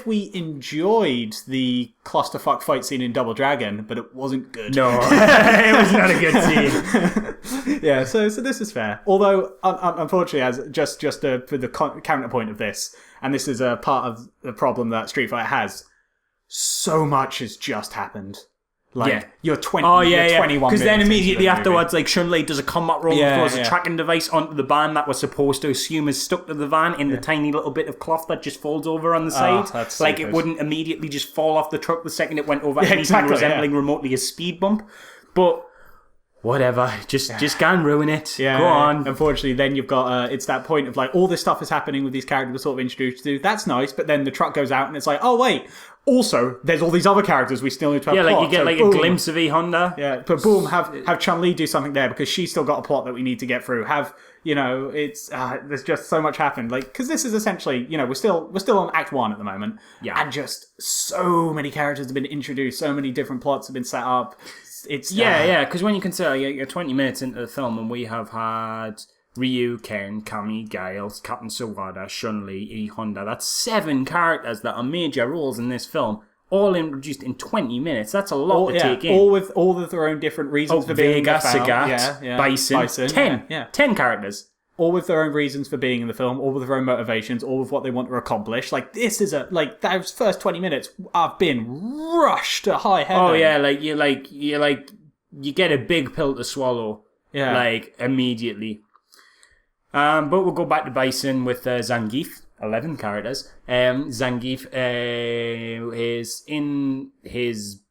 we enjoyed the clusterfuck fight scene in Double Dragon, but it wasn't good.
No, it was not a good
scene. Yeah, so this is fair. Although, unfortunately, as just for the counterpoint of this, and this is a part of the problem that Street Fighter has, so much has just happened. You're 20. Oh yeah,
yeah.
21.
Because then immediately afterwards, Chun-Li does a combat roll, throws a tracking device onto the van that we're supposed to assume is stuck to the van in the tiny little bit of cloth that just folds over on the side.
That's
it wouldn't immediately just fall off the truck the second it went over anything resembling remotely a speed bump. But whatever, just go and ruin it.
Yeah,
go on.
Unfortunately, then you've got it's that point of all this stuff is happening with these characters we're sort of introduced to. That's nice, but then the truck goes out and it's oh wait. Also, there's all these other characters we still need to have plot.
You get a glimpse of E Honda.
Yeah, but boom, have Chun-Li do something there because she's still got a plot that we need to get through. It's there's just so much happened. Because this is essentially, we're still on Act 1 at the moment. Yeah. And just so many characters have been introduced, so many different plots have been set up. It's
because when you consider you're 20 minutes into the film and we have had Ryu, Ken, Kami, Gale, Captain Sawada, Chun-Li, E Honda. That's 7 characters that are major roles in this film, all introduced in 20 minutes. That's a lot to take in.
All with their own different reasons for being in the film.
Sagat, Bison. 10 characters.
All with their own reasons for being in the film, all with their own motivations, all with what they want to accomplish. This is those first 20 minutes have been rushed to high heaven.
Oh yeah, you get a big pill to swallow. Yeah. Immediately. But we'll go back to Bison with Zangief, 11 characters. Zangief is in his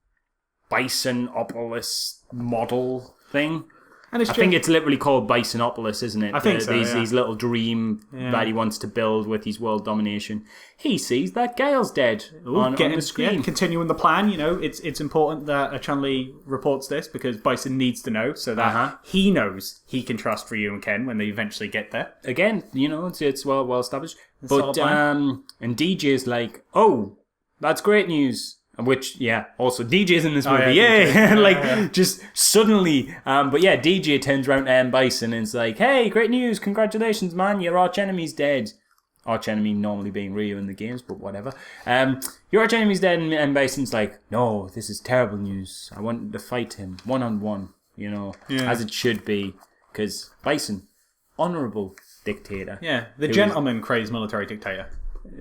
Bisonopolis model thing. And I think it's literally called Bisonopolis, isn't it?
I think so,
His little dream that he wants to build with his world domination. He sees that Gale's dead on the screen.
Yeah, continuing the plan, it's important that Chun-Li reports this because Bison needs to know so that he knows he can trust Ryu and Ken when they eventually get there.
Again, it's well established. But and DJ's like, oh, that's great news. Which, also DJ's in this movie. Just suddenly. But DJ turns around to Bison and is like, hey, great news, congratulations, man, your arch enemy's dead. Arch enemy normally being Ryu in the games, but whatever. Your arch enemy's dead, and Bison's like, no, this is terrible news. I wanted to fight him one-on-one, as it should be. Because Bison, honourable dictator.
Yeah, the gentleman crazed military dictator.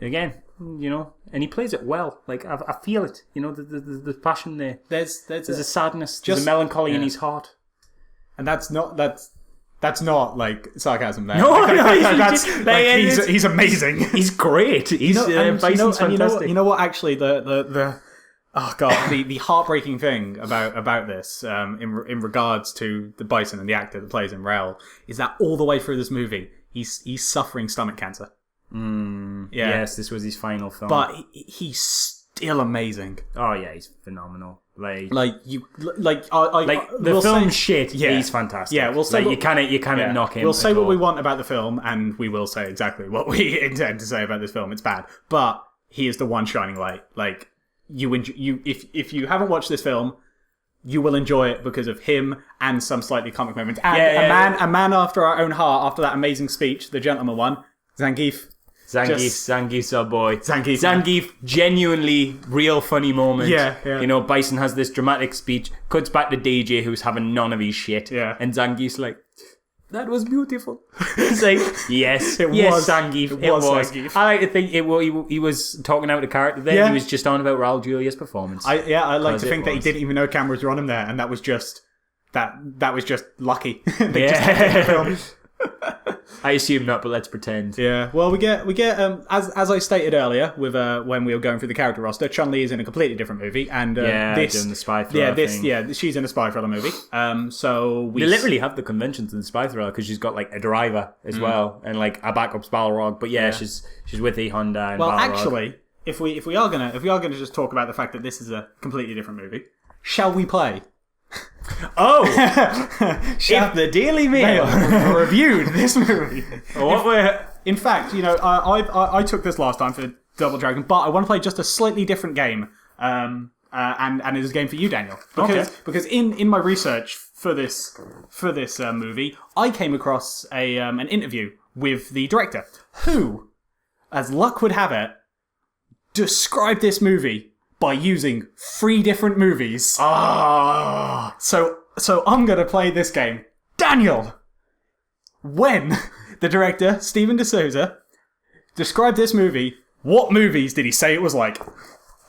Again, and he plays it well. I feel it. The passion there.
There's
a sadness. There's a melancholy in his heart.
And that's That's not like sarcasm there.
No,
he's amazing.
He's great. Bison's fantastic.
You know what? Actually, the oh god, the heartbreaking thing about this, in regards to the Bison and the actor that plays him, Rel, is that all the way through this movie, he's suffering stomach cancer.
Yes, this was his final film,
but he's still amazing.
Oh yeah, he's phenomenal.
The
film shit. Yeah, he's fantastic.
Yeah, we'll say
you can't knock him.
We'll say what we want about the film, and we will say exactly what we intend to say about this film. It's bad, but he is the one shining light. Like if you haven't watched this film, you will enjoy it because of him and some slightly comic moments. And a man after our own heart. After that amazing speech, the gentleman one, Zangief.
Zangief's our boy.
Zangief,
genuinely real funny moment.
Yeah.
You know, Bison has this dramatic speech, cuts back to DJ who's having none of his shit.
Yeah.
And Zangief's like, that was beautiful. It's like, yes,
it
yes,
was.
Zangief. It was.
Zangief.
I like to think he was talking out of character there.
Yeah.
He was just on about Raul Julia's performance.
I like to think that he didn't even know cameras were on him there, and that was just that was just lucky. They just kept it in the film.
I assume not, but let's pretend.
Yeah. Well, we get as I stated earlier with when we were going through the character roster, Chun-Li is in a completely different movie, and
doing the spy thriller thing.
She's in a spy thriller movie. So
they literally have the conventions in the spy thriller because she's got like a driver as well and like a backup Balrog. But she's with E Honda and
well,
Balrog.
actually, if we are gonna just talk about the fact that this is a completely different movie, shall we play?
Oh, if the Daily Mail
reviewed this movie.
What
in fact, you know, I took this last time for Double Dragon, but I want to play just a slightly different game. And it is a game for you, Daniel, because in my research for this movie, I came across an interview with the director, who, as luck would have it, described this movie by using 3 different movies. So I'm going to play this game. Daniel! When the director, Steven de Souza, described this movie, what movies did he say it was like?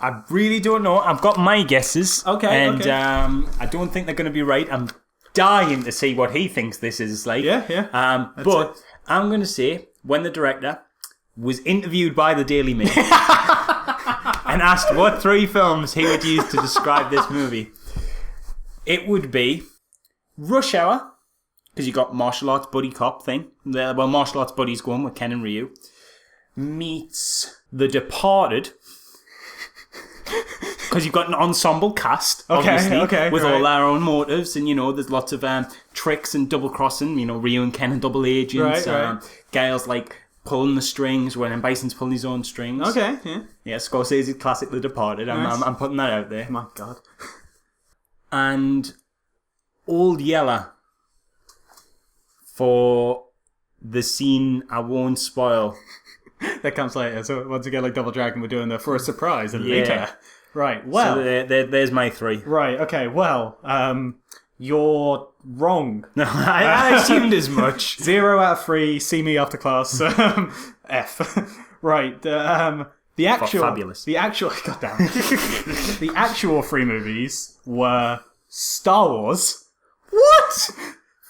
I really don't know. I've got my guesses.
Okay.
I don't think they're going to be right. I'm dying to see what he thinks this is like.
Yeah.
But I'm going to say when the director was interviewed by the Daily Mail and asked what 3 films he would use to describe this movie, it would be Rush Hour, because you got martial arts buddy cop thing. Well, martial arts buddies going with Ken and Ryu. Meets The Departed, because you've got an ensemble cast, obviously, with all their own motives, and you know there's lots of tricks and double crossing. You know, Ryu and Ken are double agents. Gail's like pulling the strings when Bison's pulling his own strings.
Okay,
yeah. Scorsese's classic The Departed.
Nice.
I'm putting that out there.
My God.
And Old Yeller for the scene I won't spoil.
That comes later. So once again, like Double Dragon, we're doing the for a surprise and later. Right. Well,
so there's my 3.
Right. Okay. Well, you're wrong.
I assumed as much.
0 out of 3. See me after class. F. Right. The actual
fabulous.
The actual. Goddamn. The actual 3 movies were Star Wars. What?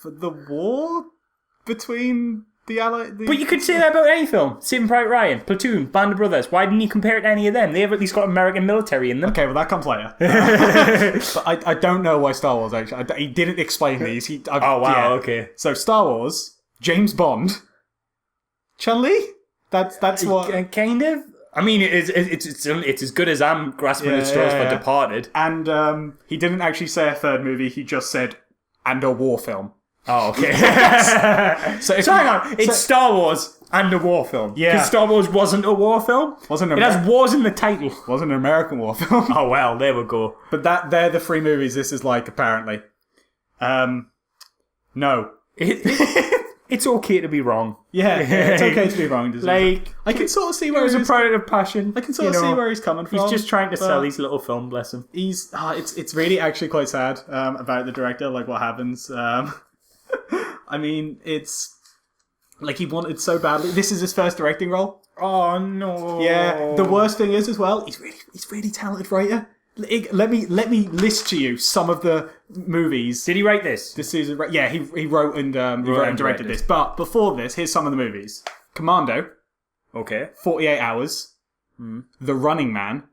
For the war between the Allied.
But you could say that about any film. Saving Private Ryan, Platoon, Band of Brothers. Why didn't you compare it to any of them? They have at least got American military in them.
Okay, well that comes later. But I don't know why Star Wars actually. He didn't explain these.
Okay.
So Star Wars, James Bond, Chun-Li. That's what.
Kind of. I mean, it's as good as I'm grasping at straws for Departed.
And he didn't actually say a 3rd movie. He just said, and a war film.
Oh, okay.
So
hang on. It's Star Wars and a war film.
Yeah.
Because Star Wars wasn't a war film.
It
has wars in the title.
Wasn't an American war film.
Oh, well, there we go.
But they're the 3 movies this is like, apparently. No.
It's okay to be wrong.
Yeah, it's okay to be wrong.
Like,
I can sort of see where
he's a product of passion.
I can sort of see where he's coming from.
He's just trying to sell his little film, bless him.
It's really actually quite sad about the director, like what happens. I mean, it's like he wanted so badly. This is his first directing role.
Oh no!
Yeah. The worst thing is as well, he's really talented writer. Let me list to you some of the movies.
Did he write this?
This season, yeah, he wrote and directed this. But before this, here's some of the movies: Commando,
Okay.
48 Hours, The Running Man,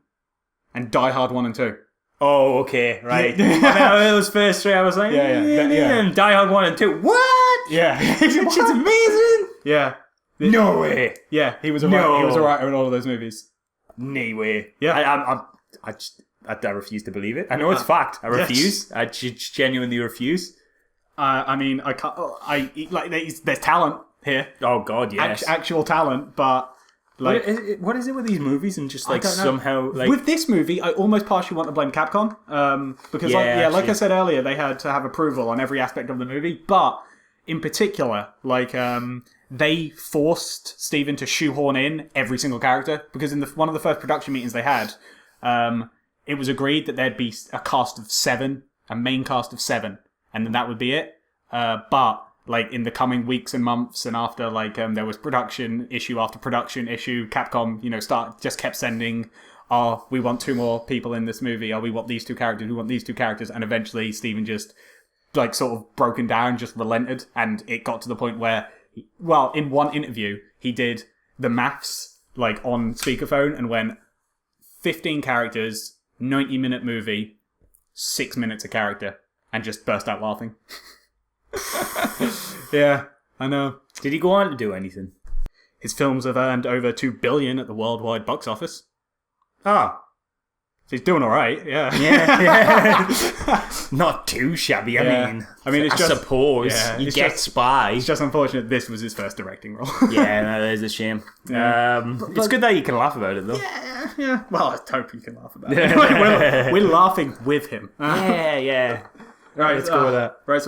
and Die Hard 1 and 2.
Oh, okay, right. I mean, those first three, I was like,
yeah.
And Die Hard 1 and 2. What?
Yeah,
It's amazing.
yeah,
No way.
yeah. He was a
No.
he was a writer in all of those movies.
No way.
Yeah.
I refuse to believe it. I know it's fact. I refuse. I genuinely refuse.
I mean, I can't. There's talent here.
Oh God, yes.
Actual talent, but like,
what is it with these movies and just like
don't know.
somehow like
with this movie, I almost partially want to blame Capcom because
Yeah,
like
actually.
I said earlier, they had to have approval on every aspect of the movie, but in particular, like they forced Steven to shoehorn in every single character because in one of the first production meetings they had, it was agreed that there'd be a cast of 7, a main cast of 7, and then that would be it. But like in the coming weeks and months, and after like there was production issue after production issue, Capcom just kept sending, "Oh, we want 2 more people in this movie. Oh, we want these 2 characters. We want these 2 characters." And eventually, Steven just like sort of broken down, just relented, and it got to the point where, in one interview, he did the maths like on speakerphone and went 15 characters. 90-minute movie, 6 minutes a character, and just burst out laughing. Yeah, I know.
Did he go on to do anything?
His films have earned over $2 billion at the worldwide box office.
Ah.
So he's doing all right. Yeah.
Yeah. Not too shabby.
Yeah.
I mean, I suppose
yeah,
you
it's
get
just-
by.
It's just unfortunate this was his first directing role.
Yeah, no, that is a shame. It's good that you can laugh about it, though.
Yeah. Well, I hope you can laugh about it. We're laughing with him.
Yeah.
Right,
let's go with that.
Right,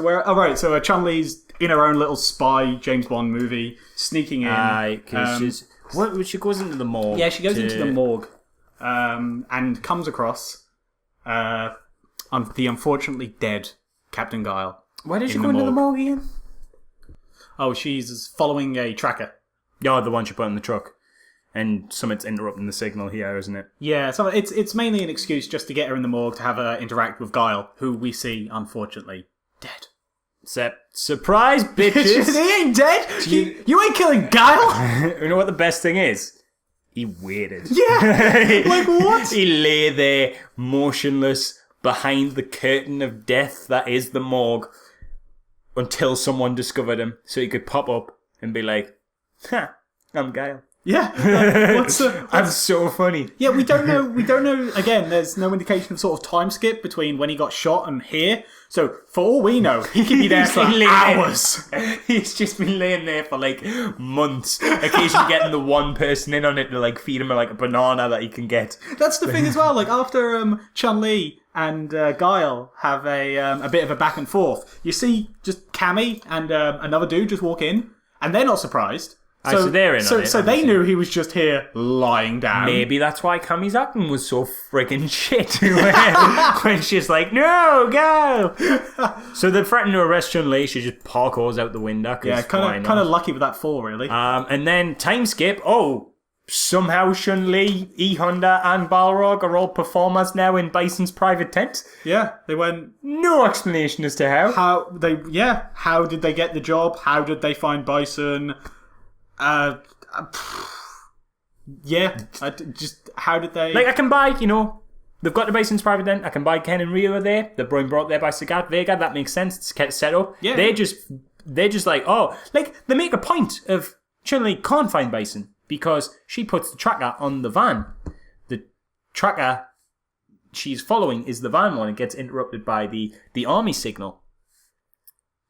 so Chun-Li's in her own little spy James Bond movie, sneaking in.
Because she goes into the morgue.
Yeah, she goes into the morgue, and comes across the unfortunately dead Captain Guile.
Why did she go into the morgue again?
Oh, she's following a tracker.
Yeah, the one she put in the truck. And something's interrupting the signal here, isn't it?
Yeah, so it's mainly an excuse just to get her in the morgue to have her interact with Guile, who we see, unfortunately, dead.
Surprise, bitches!
He ain't dead! You ain't killing Guile!
You know what the best thing is? He waited.
Yeah! Like, what?
He lay there, motionless, behind the curtain of death that is the morgue, until someone discovered him, so he could pop up and be like, "Ha, I'm Guile."
Yeah.
That's so funny.
Yeah, we don't know. Again, there's no indication of sort of time skip between when he got shot and here. So, for all we know, he could be there for hours.
He's just been laying there for like months, occasionally getting the one person in on it to like feed him like a banana that he can get.
That's the thing as well. Like after Chun-Li and Guile have a bit of a back and forth, you see just Cammy and another dude just walk in, and they're not surprised.
So they're in on it.
So they knew he was just here lying down.
Maybe that's why Cammy's acting was so friggin' shit when she's like, "No, go!" So they're threatening to arrest Chun-Li. She just parkours out the window.
Yeah, kind of lucky with that fall, really.
And then time skip. Oh, somehow Chun-Li, E-Honda, and Balrog are all performers now in Bison's private tent.
Yeah, they went.
No explanation as to how.
How did they get the job? How did they find Bison? Just how did they?
Like, I can buy, they've got the Bison's private tent. I can buy Ken and Ryu are there. They're being brought there by Sagat Vega. That makes sense. It's set up.
Yeah.
They're just like, oh, like they make a point of Chun-Li can't find Bison because she puts the tracker on the van. The tracker she's following is the van one. It gets interrupted by the army signal.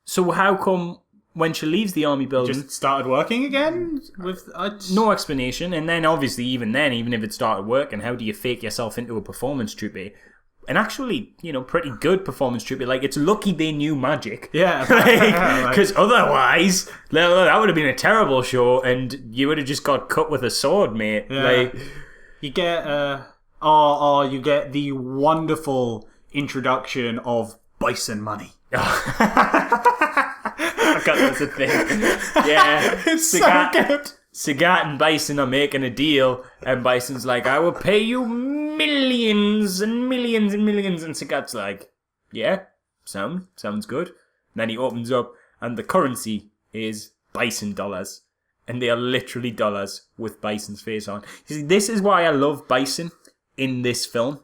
So how come when she leaves the army building,
just started working again with
no explanation? And then obviously even if it started working, how do you fake yourself into a performance troupe? And actually, pretty good performance troupe. Like, it's lucky they knew magic.
Yeah.
Because otherwise, that would have been a terrible show and you would have just got cut with a sword, mate.
Yeah.
Like,
you get you get the wonderful introduction of bison money.
I forgot that's a thing. Yeah.
It's so good.
Sagat and Bison are making a deal, and Bison's like, I will pay you millions and millions and millions, and Sagat's like, yeah, sounds good. And then he opens up, and the currency is Bison dollars. And they are literally dollars with Bison's face on. You see, this is why I love Bison in this film.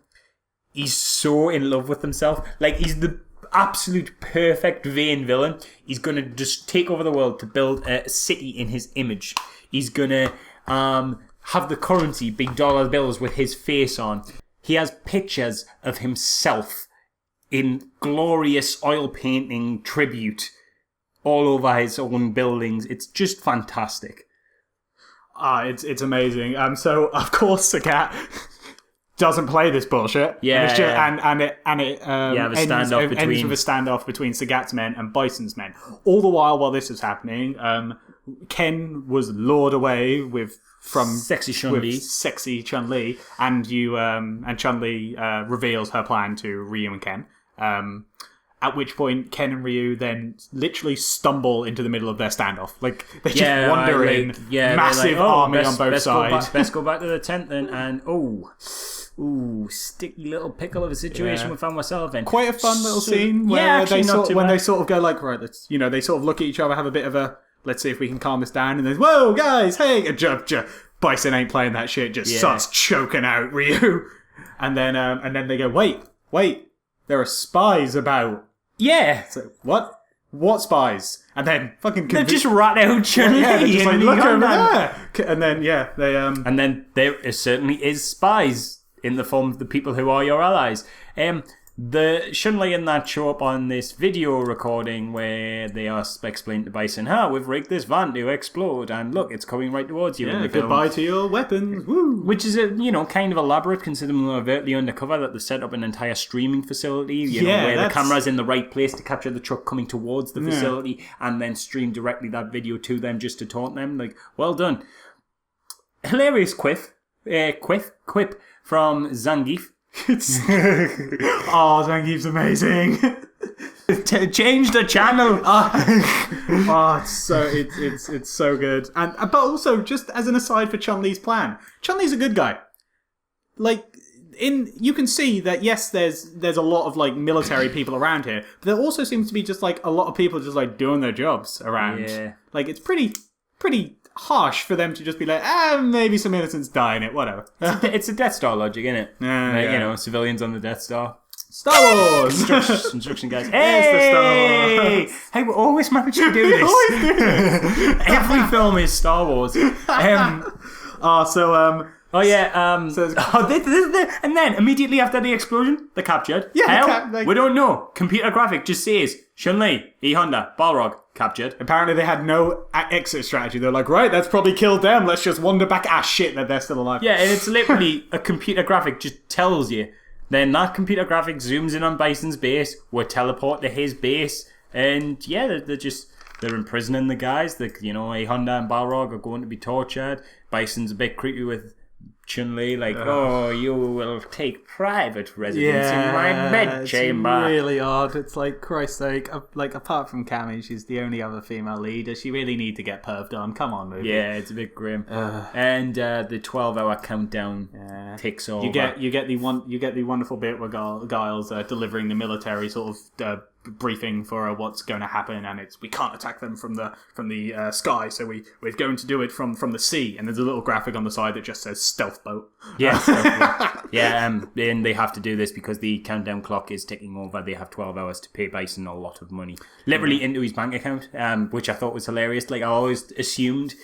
He's so in love with himself. Like, he's the absolute perfect vain villain. He's going to just take over the world to build a city in his image. He's going to have the currency, big dollar bills with his face on. He has pictures of himself in glorious oil painting tribute all over his own buildings. It's just fantastic.
It's amazing. So of course Sagat doesn't play this bullshit.
Yeah,
and it ends with a standoff between Sagat's men and Bison's men. All the while this is happening, Ken was lured away with
sexy
Chun-Li, and Chun-Li reveals her plan to Ryu and Ken. At which point, Ken and Ryu then literally stumble into the middle of their standoff. Like, they just wander in, massive army on both sides.
Let's go back to the tent then, and sticky little pickle of a situation we found myself in.
Quite a fun little scene where they sort of go like, right, let's, they sort of look at each other, have a bit of a, let's see if we can calm this down, and then, whoa, guys, hey, Bison ain't playing that shit, just starts choking out Ryu. And then they go, wait, there are spies about.
Yeah.
So, what? What spies? And then fucking...
They just rat out Chun-Li.
Yeah, they're just like, look over there. And then, they...
And then there certainly is spies in the form of the people who are your allies. The Chun-Li and that show up on this video recording where they are explaining to Bison, we've rigged this van to explode, and look, it's coming right towards you.
Yeah, goodbye to your weapons. Woo!
Which is, kind of elaborate considering they're overtly undercover, that they set up an entire streaming facility, where the camera's in the right place to capture the truck coming towards the facility and then stream directly that video to them just to taunt them. Like, well done. Hilarious quip from Zangief.
Zangief's amazing.
Change the channel.
It's so good. And but also, just as an aside for Chun-Li's plan, Chun-Li's a good guy. Like, you can see that yes, there's a lot of like military people around here, but there also seems to be just like a lot of people just like doing their jobs around. Yeah. Like, it's pretty harsh for them to just be like, maybe some innocents die in it, whatever.
It's a Death Star logic, isn't it? Civilians on the Death Star.
Star Wars!
Instruction guys.
Hey! The Star Wars.
Hey, we always manage to do this. Every film is Star Wars. And then immediately after the explosion, they're captured.
Yeah,
we don't know. Computer graphic just says Chun-Li, E Honda, Balrog, captured.
Apparently they had no exit strategy. They're like, right, that's probably killed them. Let's just wander back. Shit, that they're still alive.
Yeah, and it's literally a computer graphic just tells you. Then that computer graphic zooms in on Bison's base. We're teleported to his base, and they're imprisoning the guys. E Honda and Balrog are going to be tortured. Bison's a bit creepy with Chun-Li, you will take private residence in my bedchamber.
It's really odd. It's like, Christ's sake, apart from Cammy, she's the only other female lead. Does she really need to get perved on? Come on, movie.
Yeah, it's a bit grim. And the 12-hour countdown ticks over.
You get the wonderful bit where Giles delivering the military sort of briefing for what's going to happen, and it's, we can't attack them from the sky, so we're going to do it from the sea. And there's a little graphic on the side that just says stealth boat.
Yeah, stealth boat. And they have to do this because the countdown clock is ticking over. They have 12 hours to pay Bison a lot of money, literally into his bank account, which I thought was hilarious. Like, I always assumed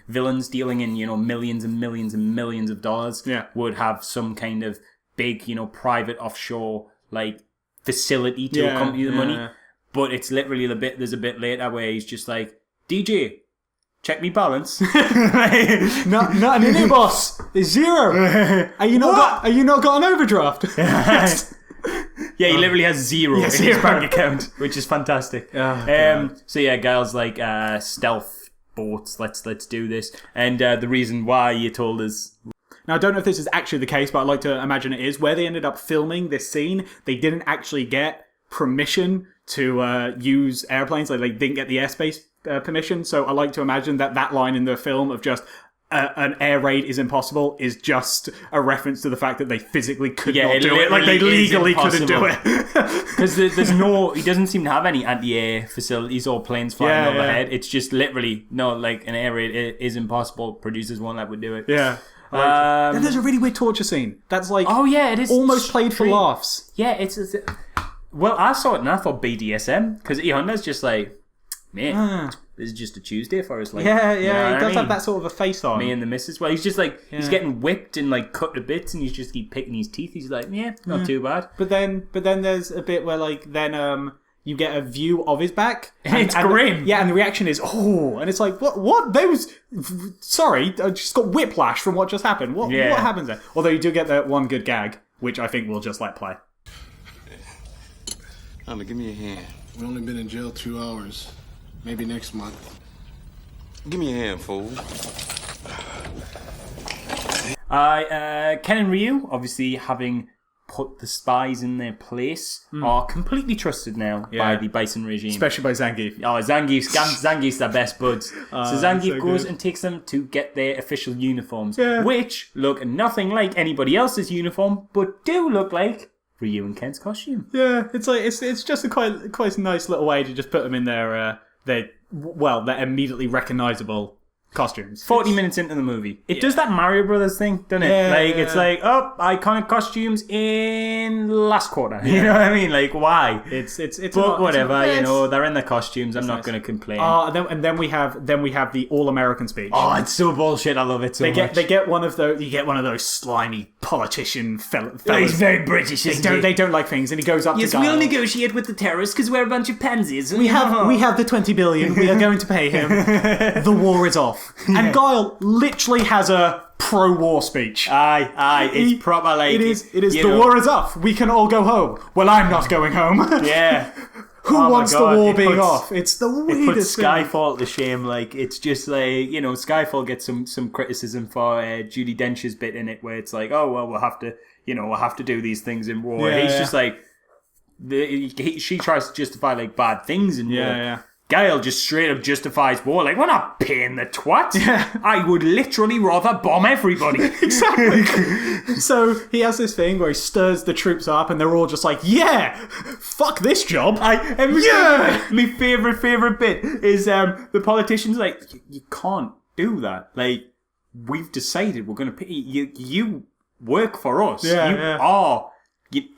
villains dealing in millions and millions and millions of dollars would have some kind of big private offshore facility to accompany the money, but it's literally there's a bit later where he's just like, DJ, check me balance.
not an innie boss. It's zero. Are you not got an overdraft?
He literally has zero in his bank account, which is fantastic. Giles like stealth boats. Let's do this. And the reason why you told us.
Now, I don't know if this is actually the case, but I'd like to imagine it is. Where they ended up filming this scene, they didn't actually get permission to use airplanes. Like, they didn't get the airspace permission. So I like to imagine that line in the film of just an air raid is impossible is just a reference to the fact that they physically could not do it. Like, they legally couldn't do it.
Because there's no... He doesn't seem to have any anti-air facilities or planes flying overhead. It's just literally, no, like, an air raid is impossible. Producers won't let me do it.
Yeah. Then there's a really weird torture scene. That's like...
Oh, yeah, it is.
Almost played for laughs.
Yeah, it's... Well, I saw it and I thought BDSM. Because E. Honda's just like... Mate, this is just a Tuesday for us. Like,
he
I
does
mean?
have that sort of a face on.
Me and the missus. Well, he's just like, he's getting whipped and like cut to bits and he's just keep picking his teeth. He's like, not too bad.
But then there's a bit where like, then you get a view of his back.
It's grim.
Yeah, and the reaction is, oh, and it's like, what? Those, sorry, I just got whiplash from what just happened. What happens there? Although you do get that one good gag, which I think we'll just let play.
Honey, give me a hand.
We've only been in jail 2 hours. Maybe next month.
Give me a hand, fool.
Ken and Ryu, obviously having put the spies in their place, are completely trusted now by the Bison regime.
Especially by Zangief.
Oh, Zangief's their best buds. So Zangief goes
good.
and takes them to get their official uniforms,
Yeah.
which look nothing like anybody else's uniform, but do look like Ryu and Ken's costume.
Yeah, it's like it's just a quite nice little way to just put them in their they're immediately recognisable costumes.
40 minutes into the movie. It does that Mario Brothers thing, doesn't it? It's like, iconic costumes in last quarter. You know what I mean? Like, why?
It's
whatever, they're in their costumes. I'm not going to complain.
And then we have the all-American speech.
Oh, it's so bullshit. I love it so much.
They get one of those. You get one of those slimy politician fellas.
He's very British.
They don't like things, and he goes up to Guile.
We'll negotiate with the terrorists because we're a bunch of pansies.
We have the 20 billion. We are going to pay him. The war is off. And Guile literally has a pro-war speech.
It's proper like...
It is. The war is off. We can all go home. Well, I'm not going home.
Yeah.
Who wants the war being off? It's the weirdest
It puts
thing.
Skyfall to shame. Like, it's just like, Skyfall gets some criticism for Judi Dench's bit in it where it's like, oh, well, we'll have to do these things in war. He's just like... she tries to justify like bad things in war.
Yeah.
Guile just straight up justifies war. Like, we're not paying the twat.
Yeah.
I would literally rather bomb everybody.
Exactly. So he has this thing where he stirs the troops up and they're all just like, yeah, fuck this job.
My favourite bit is the politician's like, you can't do that. Like, we've decided we're going to pay you. You work for us. You are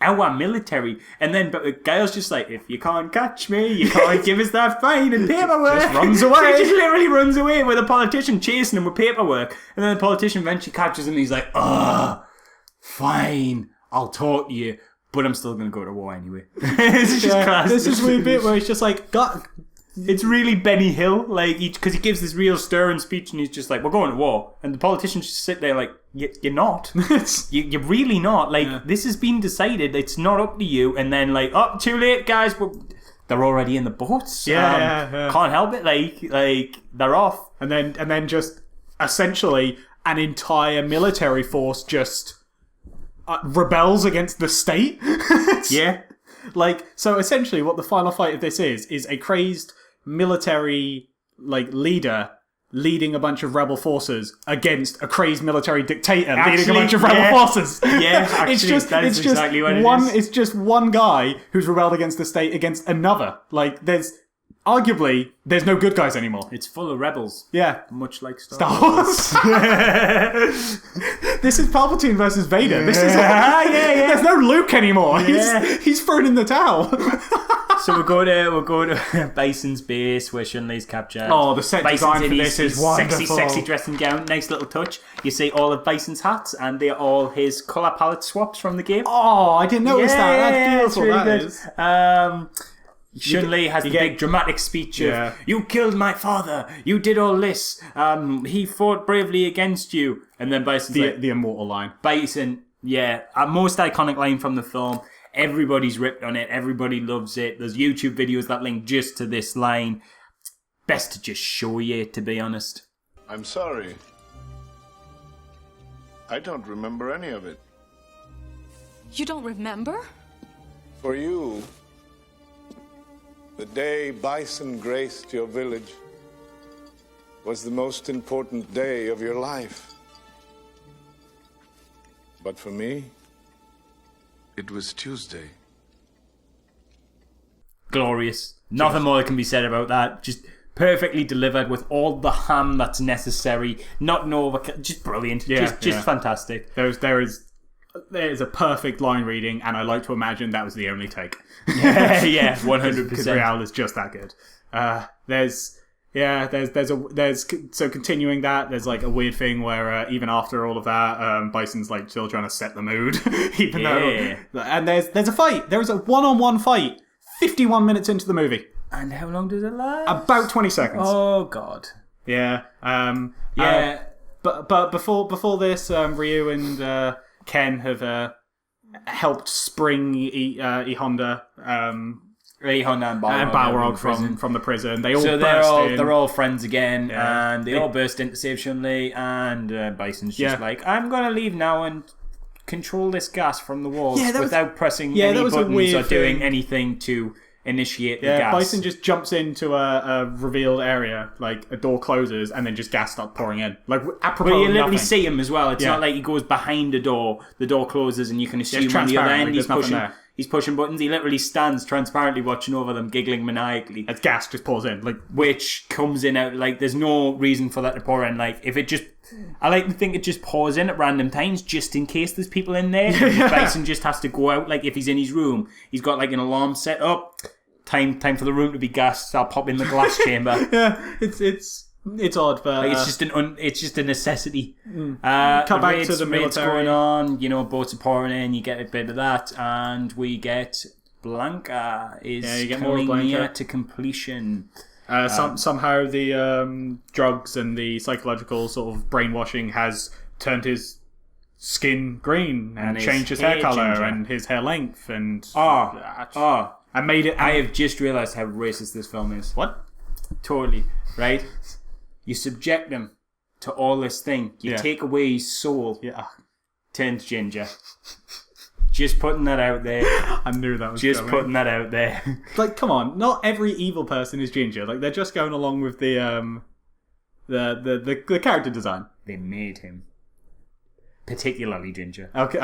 our military. And then but Guile's just like, if you can't catch me, you can't give us that fine and paperwork.
Just runs away.
He just literally runs away with a politician chasing him with paperwork. And then the politician eventually catches him and he's like, fine, I'll talk to you, but I'm still going to go to war anyway. It's just class.
This is weird bit where he's just like,
it's really Benny Hill, like, because he gives this real stirring speech and he's just like, we're going to war. And the politicians just sit there like, you're not. You're really not. Like, this has been decided. It's not up to you. And then like, too late, guys. They're already in the boats. Can't help it. Like they're off.
And then just essentially an entire military force just rebels against the state.
Yeah.
Like, so essentially what the final fight of this is a crazed military leader leading a bunch of rebel forces against a crazy military dictator leading a bunch of rebel forces.
Yeah, actually, it's
just one guy who's rebelled against the state against another. Like, there's no good guys anymore.
It's full of rebels.
Yeah.
Much like
Star Wars. This is Palpatine versus Vader. This is There's no Luke anymore. He's thrown in the towel.
So we'll go to Bison's base where Chun-Li's captured.
Oh, the set design for this is wonderful.
Sexy dressing gown, nice little touch. You see all of Bison's hats, and they're all his colour palette swaps from the game.
Oh, I didn't notice that. That's beautiful.
Really that is. Chun-Li has the big dramatic speech of, you killed my father, you did all this, he fought bravely against you. And then Bison's
the immortal line.
Bison, most iconic line from the film. Everybody's ripped on it, everybody loves it. There's YouTube videos that link just to this line. Best to just show you, to be honest.
I'm sorry. I don't remember any of it.
You don't remember?
For you, the day bison graced your village, was the most important day of your life. But for me, it was Tuesday.
Glorious. Nothing more can be said about that. Just perfectly delivered with all the ham that's necessary. Not no over. Just brilliant. Just fantastic.
There is a perfect line reading, and I like to imagine that was the only take.
Yeah, 100%.
Because Real is just that good. So continuing that, there's like a weird thing where even after all of that, Bison's like still trying to set the mood, even though. And there's a fight. There's a one-on-one fight. 51 minutes into the movie.
And how long does it last?
About 20 seconds.
Oh God.
Yeah. But before this, Ryu and Ken have helped spring E Honda.
E Honda and
Balrog from the prison. They all
they're all friends again, and they all burst in to save Chun-Li, and Bison's just like, I'm gonna leave now and control this gas from the walls without pressing any buttons or doing anything to initiate the gas.
Bison just jumps into a revealed area, like a door closes, and then just gas starts pouring in. Like, apropos
you literally
nothing.
see him as well. It's not like he goes behind a door, the door closes, and you can assume on the other end he's pushing buttons. He literally stands transparently watching over them, giggling maniacally.
As gas just pours in.
Which comes in out, like, there's no reason for that to pour in. Like, if it just... I like to think it just pours in at random times, just in case there's people in there. Bison just has to go out. Like, if he's in his room, he's got, like, an alarm set up. Time for the room to be gassed. I'll pop in the glass chamber.
Yeah, it's odd, but
like, it's just a necessity.
Come back to the
raids
military.
going on. You know, boats are pouring in. You get a bit of that, and we get Blanca is coming near to completion.
Somehow the drugs and the psychological sort of brainwashing has turned his skin green and changed his hair color and his hair length and I made it.
I have just realised how racist this film is.
What?
Totally. Right? You subject him to all this thing. You take away his soul.
Yeah.
Turns ginger. Just putting that out there.
I knew that was
just putting that out there.
Like, come on. Not every evil person is ginger. Like, they're just going along with the character design.
They made him particularly ginger.
Okay.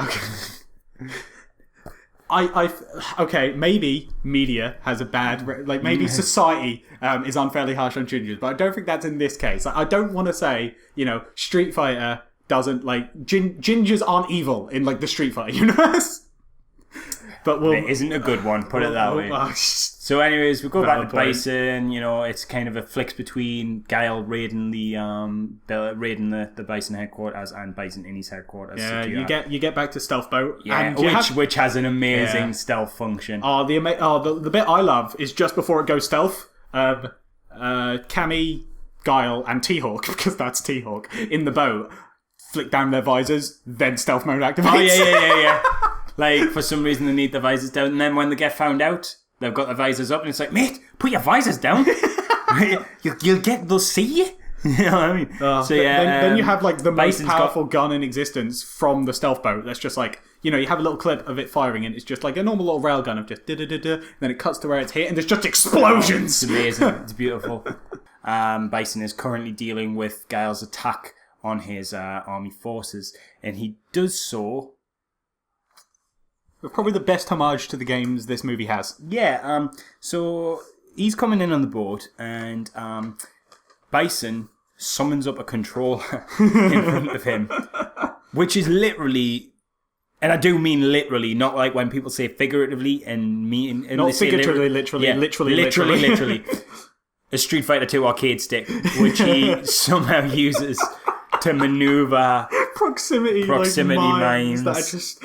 Okay, maybe media has a bad... Like, maybe society is unfairly harsh on gingers, but I don't think that's in this case. Like, I don't want to say, Street Fighter doesn't, like... Gingers aren't evil in, like, the Street Fighter universe. But
it isn't a good one, put it that way. So anyways, we go back to Bison. It's kind of a flicks between Guile raiding the Bison headquarters and Bison in his headquarters.
Yeah, you get back to Stealth Boat.
Yeah, which has an amazing stealth function.
The bit I love is just before it goes stealth. Cammy, Guile, and T-Hawk, because that's T-Hawk, in the boat, flick down their visors, then stealth mode activates.
Oh, yeah. Like, for some reason they need the visors down, and then when they get found out, they've got the visors up, and it's like, mate, put your visors down. They'll see you. You know what I mean?
Then you have, like, the most powerful gun in existence from the stealth boat. That's just like, you have a little clip of it firing, and it's just like a normal little railgun of just da-da-da-da, then it cuts to where it's hit, and there's just explosions.
It's amazing. It's beautiful. Bison is currently dealing with Guile's attack on his army forces, and he does so...
Probably the best homage to the games this movie has.
Yeah, so he's coming in on the boat, and Bison summons up a controller in front of him, which is literally, and I do mean literally, not like when people say figuratively and mean...
Not figuratively, literally.
A Street Fighter 2 arcade stick, which he somehow uses to maneuver
proximity
mines.
That just...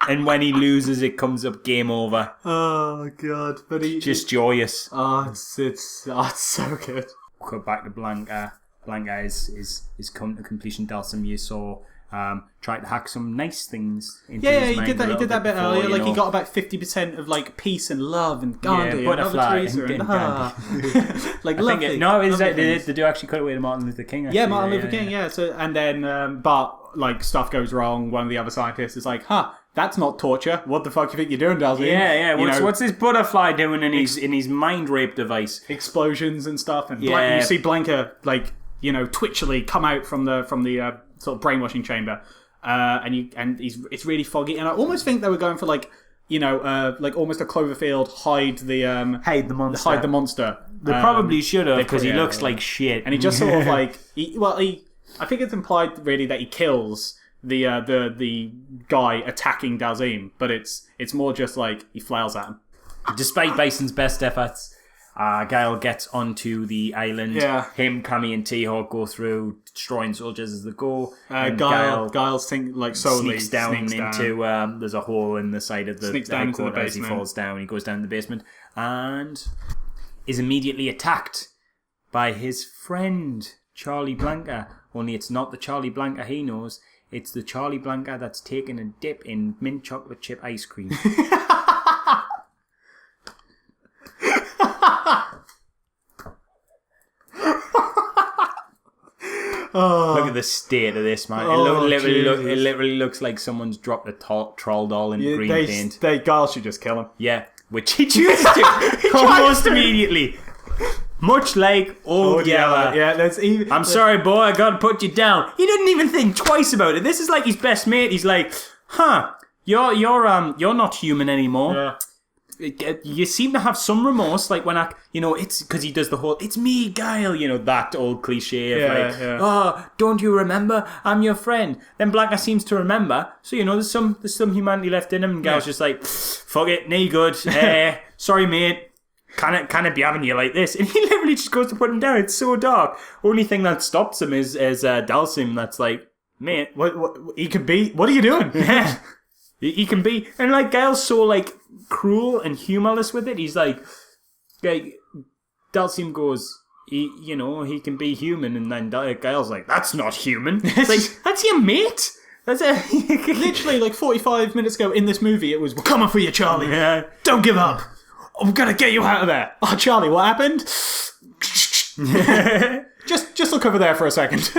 And when he loses, it comes up game over.
Oh god! But
just joyous.
Oh, it's so good.
Cut back to Blanca. Blanca is come to completion. Dalsum, you saw tried to hack some nice things into
Yeah,
his
he
mind
did that.
a
He
little
did that bit
before,
earlier.
you
Like he
know.
got about 50% of like peace and love and Gandhi and
butterfly
Mother Teresa
and
and
Gandhi.
like
I
lovely.
think no,
lovely
they
things.
do actually cut away to Martin Luther King. Actually.
Yeah, Martin Luther King. Yeah. So and then, but like stuff goes wrong. One of the other scientists is like, "Huh, that's not torture. What the fuck do you think you're doing, Dalsy?"
Yeah.
You know,
What's this butterfly doing in his mind rape device?
explosions and stuff, and
Yeah.
you see Blanca like twitchily come out from the sort of brainwashing chamber, it's really foggy, and I almost think they were going for like almost a Cloverfield hide the
monster.
hide the monster.
They probably should have, because he
yeah,
looks
yeah.
like shit,
and he just sort of like I think it's implied really that he kills the guy attacking Dalzim, but it's more just like he flails at him.
Despite Bison's best efforts, Guile gets onto the island.
Yeah.
Him, Cammy, and T-Hawk go through, destroying soldiers as they go. And
Guile's solely
sneaks down into there's a hole in the side of the
Sneaks down into the
headquarters. He
basement.
falls down. He goes down the basement and is immediately attacked by his friend Charlie Blanca. Only it's not the Charlie Blanca he knows. It's the Charlie Blanca that's taken a dip in mint chocolate chip ice cream. Look at the state of this, man. It literally looks like someone's dropped a troll doll in green paint.
Guile should just kill him.
Yeah, which he chooses to almost immediately. Much like Old Yeller.
Yeah, that's even.
I'm sorry, boy, I gotta put you down. He didn't even think twice about it. This is like his best mate. He's like, you're not human anymore.
Yeah.
You seem to have some remorse, like when it's because he does the whole "it's me, Guile," that old cliche of oh, don't you remember? I'm your friend. Then Blanca seems to remember, so there's some humanity left in him, and Guile's just like, fuck it, knee good. Sorry, mate. Can it be having you like this? And he literally just goes to put him down. It's so dark. Only thing that stops him is Dalsim. That's like, mate,
What he could be? What are you doing?
yeah. He can be, and like Guile's so like cruel and humorless with it. He's like Dalsim goes, he can be human, and then Guile's like, that's not human. It's like, that's your mate. That's
Literally, like 45 minutes ago in this movie, it was, "We're coming for you, Charlie.
Yeah.
Don't give up. I'm gonna get you out of there." Oh, Charlie, what happened? just look over there for a second.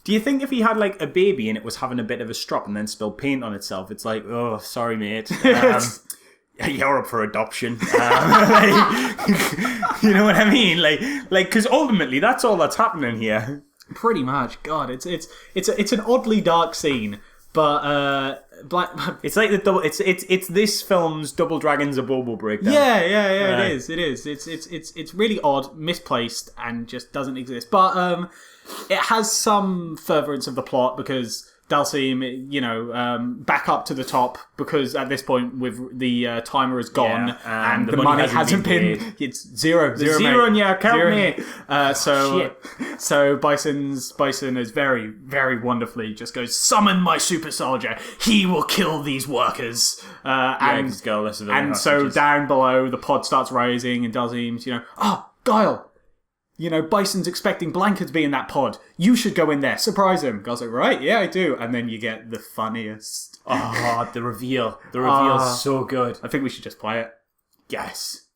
Do you think if he had like a baby and it was having a bit of a strop and then spilled paint on itself, it's like, oh, sorry, mate. You're up for adoption. You know what I mean? Like, because ultimately that's all that's happening here.
Pretty much. God, it's an oddly dark scene, but
It's like the double. It's this film's Double Dragon's a Bobo breakdown.
Yeah. It is. It's really odd, misplaced, and just doesn't exist. But it has some furtherance of the plot because Dalsim, back up to the top, because at this point with the timer is gone and the money hasn't been
paid.
it's zero
in your account,
Zero.
mate.
So Bison is very, very wonderfully just goes, "Summon my super soldier. He will kill these workers." And so down below the pod starts rising, and Dalsim's, Guile, Bison's expecting Blanca to be in that pod. You should go in there. Surprise him. Guile's like, right, yeah, I do. And then you get the funniest.
Oh, the reveal. The reveal's so good.
I think we should just play it.
Yes.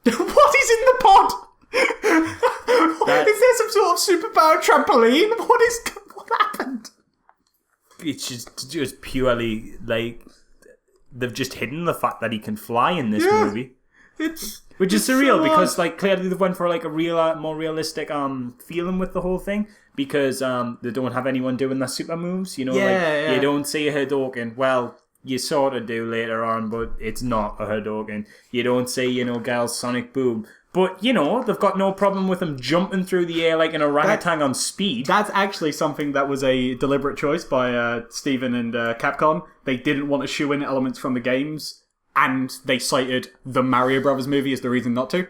What is in the pod? Is there some sort of superpower trampoline? What happened?
It's just purely like they've just hidden the fact that he can fly in this movie, which is surreal because like clearly they went for like a more realistic feeling with the whole thing because they don't have anyone doing their super moves. You don't see a Hadouken. Well, you sort of do later on, but it's not a Hadouken. You don't see Guile's Sonic Boom. But, they've got no problem with him jumping through the air like an orangutan on speed.
That's actually something that was a deliberate choice by Steven and Capcom. They didn't want to shoe in elements from the games, and they cited the Mario Brothers movie as the reason not to.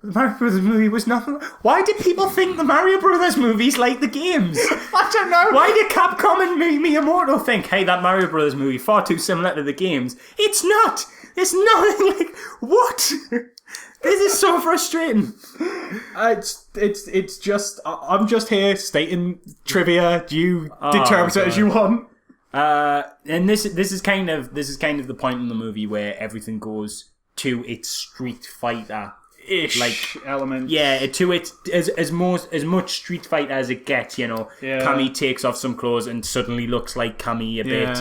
The Mario Brothers movie was nothing. Why did people think the Mario Brothers movies like the games?
I don't know.
Why did Capcom and Miyamoto think, hey, that Mario Brothers movie far too similar to the games? It's not. It's nothing like. What? This is so frustrating.
It's just I'm just here stating trivia. You interpret it as you want.
And this is kind of the point in the movie where everything goes to its Street Fighter
Ish element.
Yeah, to it as much Street Fighter as it gets, you know.
Yeah.
Kami takes off some clothes and suddenly looks like Kami a bit.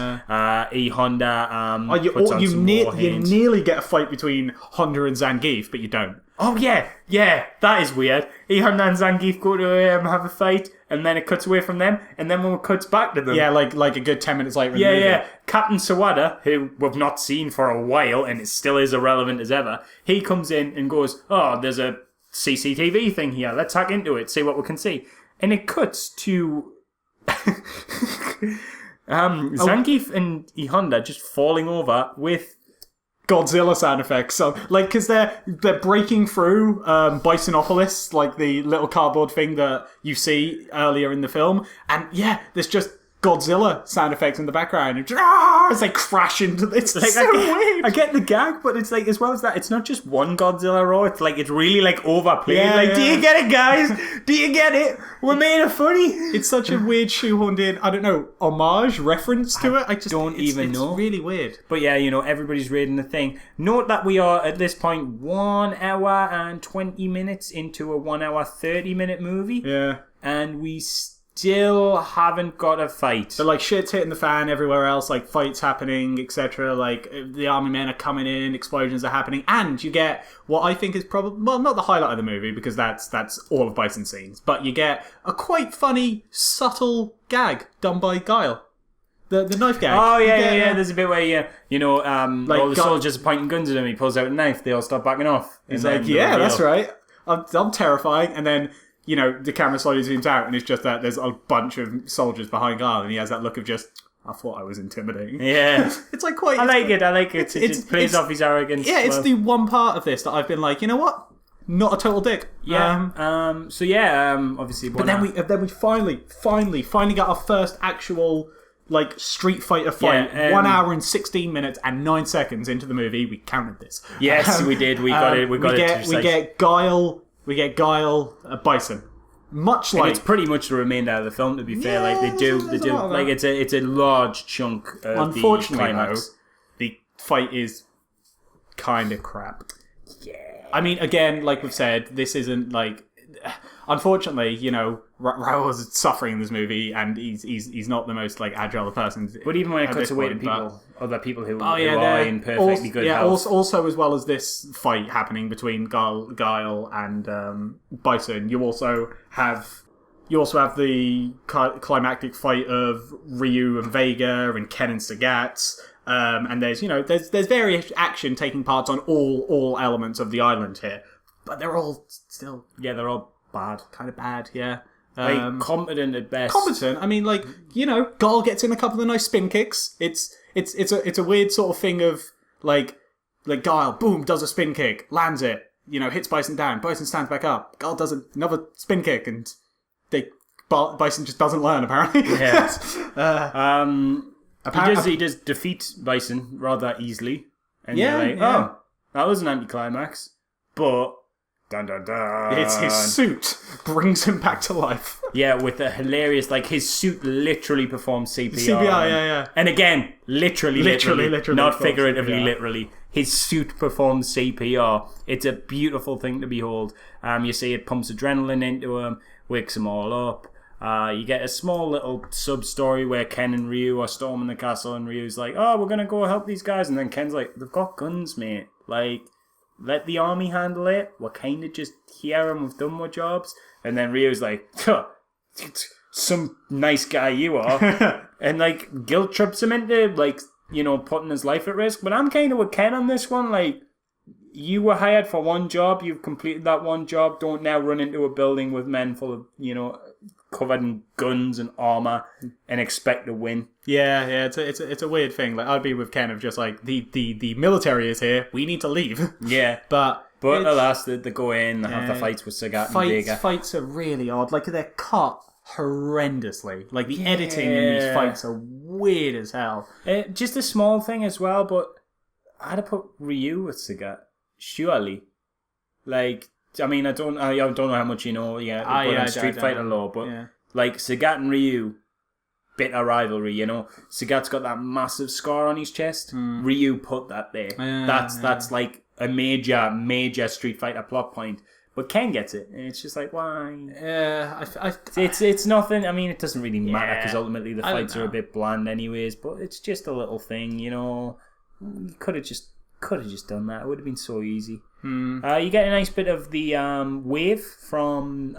E Honda puts on some
you
warhands.
nearly get a fight between Honda and Zangief, but you don't.
Oh yeah, that is weird. E Honda and Zangief go to have a fight, and then it cuts away from them, and then when it cuts back to them,
Yeah, like a good 10 minutes later in the movie.
yeah. Captain Sawada, who we've not seen for a while, and it still is irrelevant as ever, he comes in and goes, oh, there's a CCTV thing here, let's hack into it, see what we can see. And it cuts to Zangief and E Honda just falling over with
Godzilla sound effects. So, because they're breaking through Bisonopolis, like the little cardboard thing that you see earlier in the film, and yeah, there's just Godzilla sound effects in the background as they crash into this. It's so weird.
I get the gag, but it's like, as well as that, it's not just one Godzilla roar, it's like, it's really like overplayed. Do you get it, guys? Do you get it? We're made it funny.
It's such a weird shoehorned in, I don't know, homage, reference to it. I just
don't even know.
It's really weird.
But yeah, you know, everybody's reading the thing. Note that we are, at this point, 1 hour and 20 minutes into a 1 hour 30-minute movie.
Yeah.
And we still haven't got a fight.
So, like, shit's hitting the fan everywhere else, like, fights happening, etc. Like, the army men are coming in, explosions are happening, and you get what I think is probably, well, not the highlight of the movie, because that's all of Bison's scenes, but you get a quite funny, subtle gag done by Guile. The knife gag.
Oh, yeah. There's a bit where, you know, all the soldiers are pointing guns at him, he pulls out a knife, they all stop backing off.
He's like, yeah, that's right. I'm terrifying, and then, you know, the camera slowly zooms out, and it's just that there's a bunch of soldiers behind Guile, and he has that look of just, I thought I was intimidating.
Yeah.
It's like quite...
I like it. It plays off his arrogance.
Yeah, it's the one part of this that I've been like, you know what? Not a total dick.
Yeah. Obviously...
But then we finally got our first actual, like, Street Fighter fight. 1 hour and 16 minutes and 9 seconds into the movie. We counted this.
Yes, we did. We got it. We
get Guile... We get Guile, Bison. Much like...
And it's pretty much the remainder of the film, to be fair. Like, they do... Like, it's a large chunk of the climax.
Though, the fight is kind of crap.
Yeah.
I mean, again, like we've said, this isn't, like... Unfortunately, you know, Raul's suffering in this movie, and he's not the most, like, agile person.
But even when it cuts away to other people who are in perfectly good health.
Also, as well as this fight happening between Guile and Bison, you also have the climactic fight of Ryu and Vega and Ken and Sagat. And there's various action taking part on all elements of the island here. But they're all still...
Yeah, they're all bad.
Kind of bad, yeah.
Like, competent at best.
Competent. I mean, like, you know, Guile gets in a couple of nice spin kicks. It's a weird sort of thing of, like Guile, boom, does a spin kick, lands it, you know, hits Bison down. Bison stands back up. Guile does another spin kick, and Bison just doesn't learn, apparently.
Yeah. He does defeat Bison rather easily. And you're like, oh, that was an anticlimax. But, dun dun dun.
It's his suit brings him back to life.
Yeah, with a hilarious, like, his suit literally performs CPR.
CPR, yeah.
And again, literally, not figuratively,
CPR.
literally. His suit performs CPR. It's a beautiful thing to behold. You see it pumps adrenaline into him, wakes them all up. You get a small little sub-story where Ken and Ryu are storming the castle, and Ryu's like, oh, we're going to go help these guys. And then Ken's like, they've got guns, mate. Like... Let the army handle it. We're kind of just here and we've done more jobs. And then Ryu's like, some nice guy you are. And, like, guilt trips him into, like, you know, putting his life at risk. But I'm kind of with Ken on this one. Like, you were hired for one job. You've completed that one job. Don't now run into a building with men full of, you know, covered in guns and armor and expect to win.
Yeah, it's a weird thing. Like, I'd be with Ken of just like the military is here, we need to leave.
Yeah,
but
But alas, they go in, they have the fights with Sagat and Vega.
Fights are really odd. Like, they're cut horrendously. Like, the editing in these fights are weird as hell.
Just a small thing as well, but I'd have put Ryu with Sagat. Surely. Like, I mean, I don't know how much you know on Street Fighter lore, but like, Sagat and Ryu, bitter rivalry, you know. Sagat's got that massive scar on his chest. Ryu put that there. That's like a major Street Fighter plot point. But Ken gets it, and it's just like, why? It's nothing. I mean, it doesn't really matter because ultimately the fights are a bit bland, anyways. But it's just a little thing, you know. You could have just done that. It would have been so easy. You get a nice bit of the wave from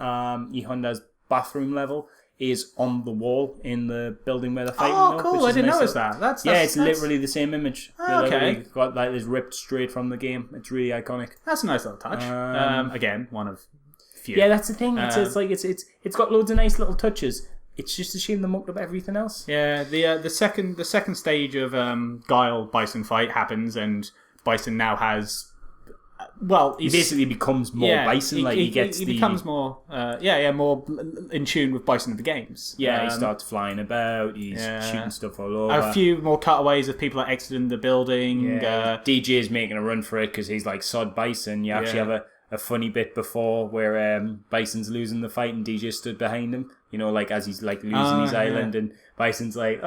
E Honda's bathroom level. Is on the wall in the building where they're fighting.
Oh, cool! I didn't notice that. That's
literally the same image.
Okay,
got like this ripped straight from the game. It's really iconic.
That's a nice little touch. Again, one of few.
Yeah, that's the thing. It's got loads of nice little touches. It's just a shame they mucked up everything else.
Yeah, the second stage of Guile Bison fight happens, and Bison now has. Well,
he basically becomes more Bison. He
becomes more, more in tune with Bison of the games.
Yeah, he starts flying about. He's shooting stuff all over.
A few more cutaways of people are exiting the building.
DJ's making a run for it because he's like sod Bison. You actually have a funny bit before where Bison's losing the fight and DJ stood behind him. You know, like as he's like losing his island, and Bison's like,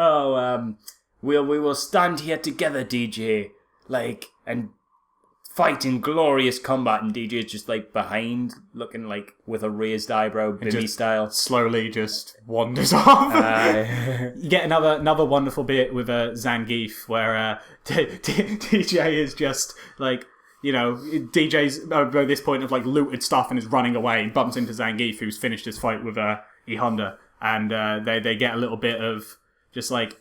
we will stand here together, DJ, like and. Fight in glorious combat, and DJ's just like behind, looking like with a raised eyebrow, Billy style.
Slowly just wanders off. You get another wonderful bit with Zangief where DJ is just like, you know, DJ's at this point of like looted stuff and is running away. He bumps into Zangief, who's finished his fight with E Honda, and they get a little bit of just like,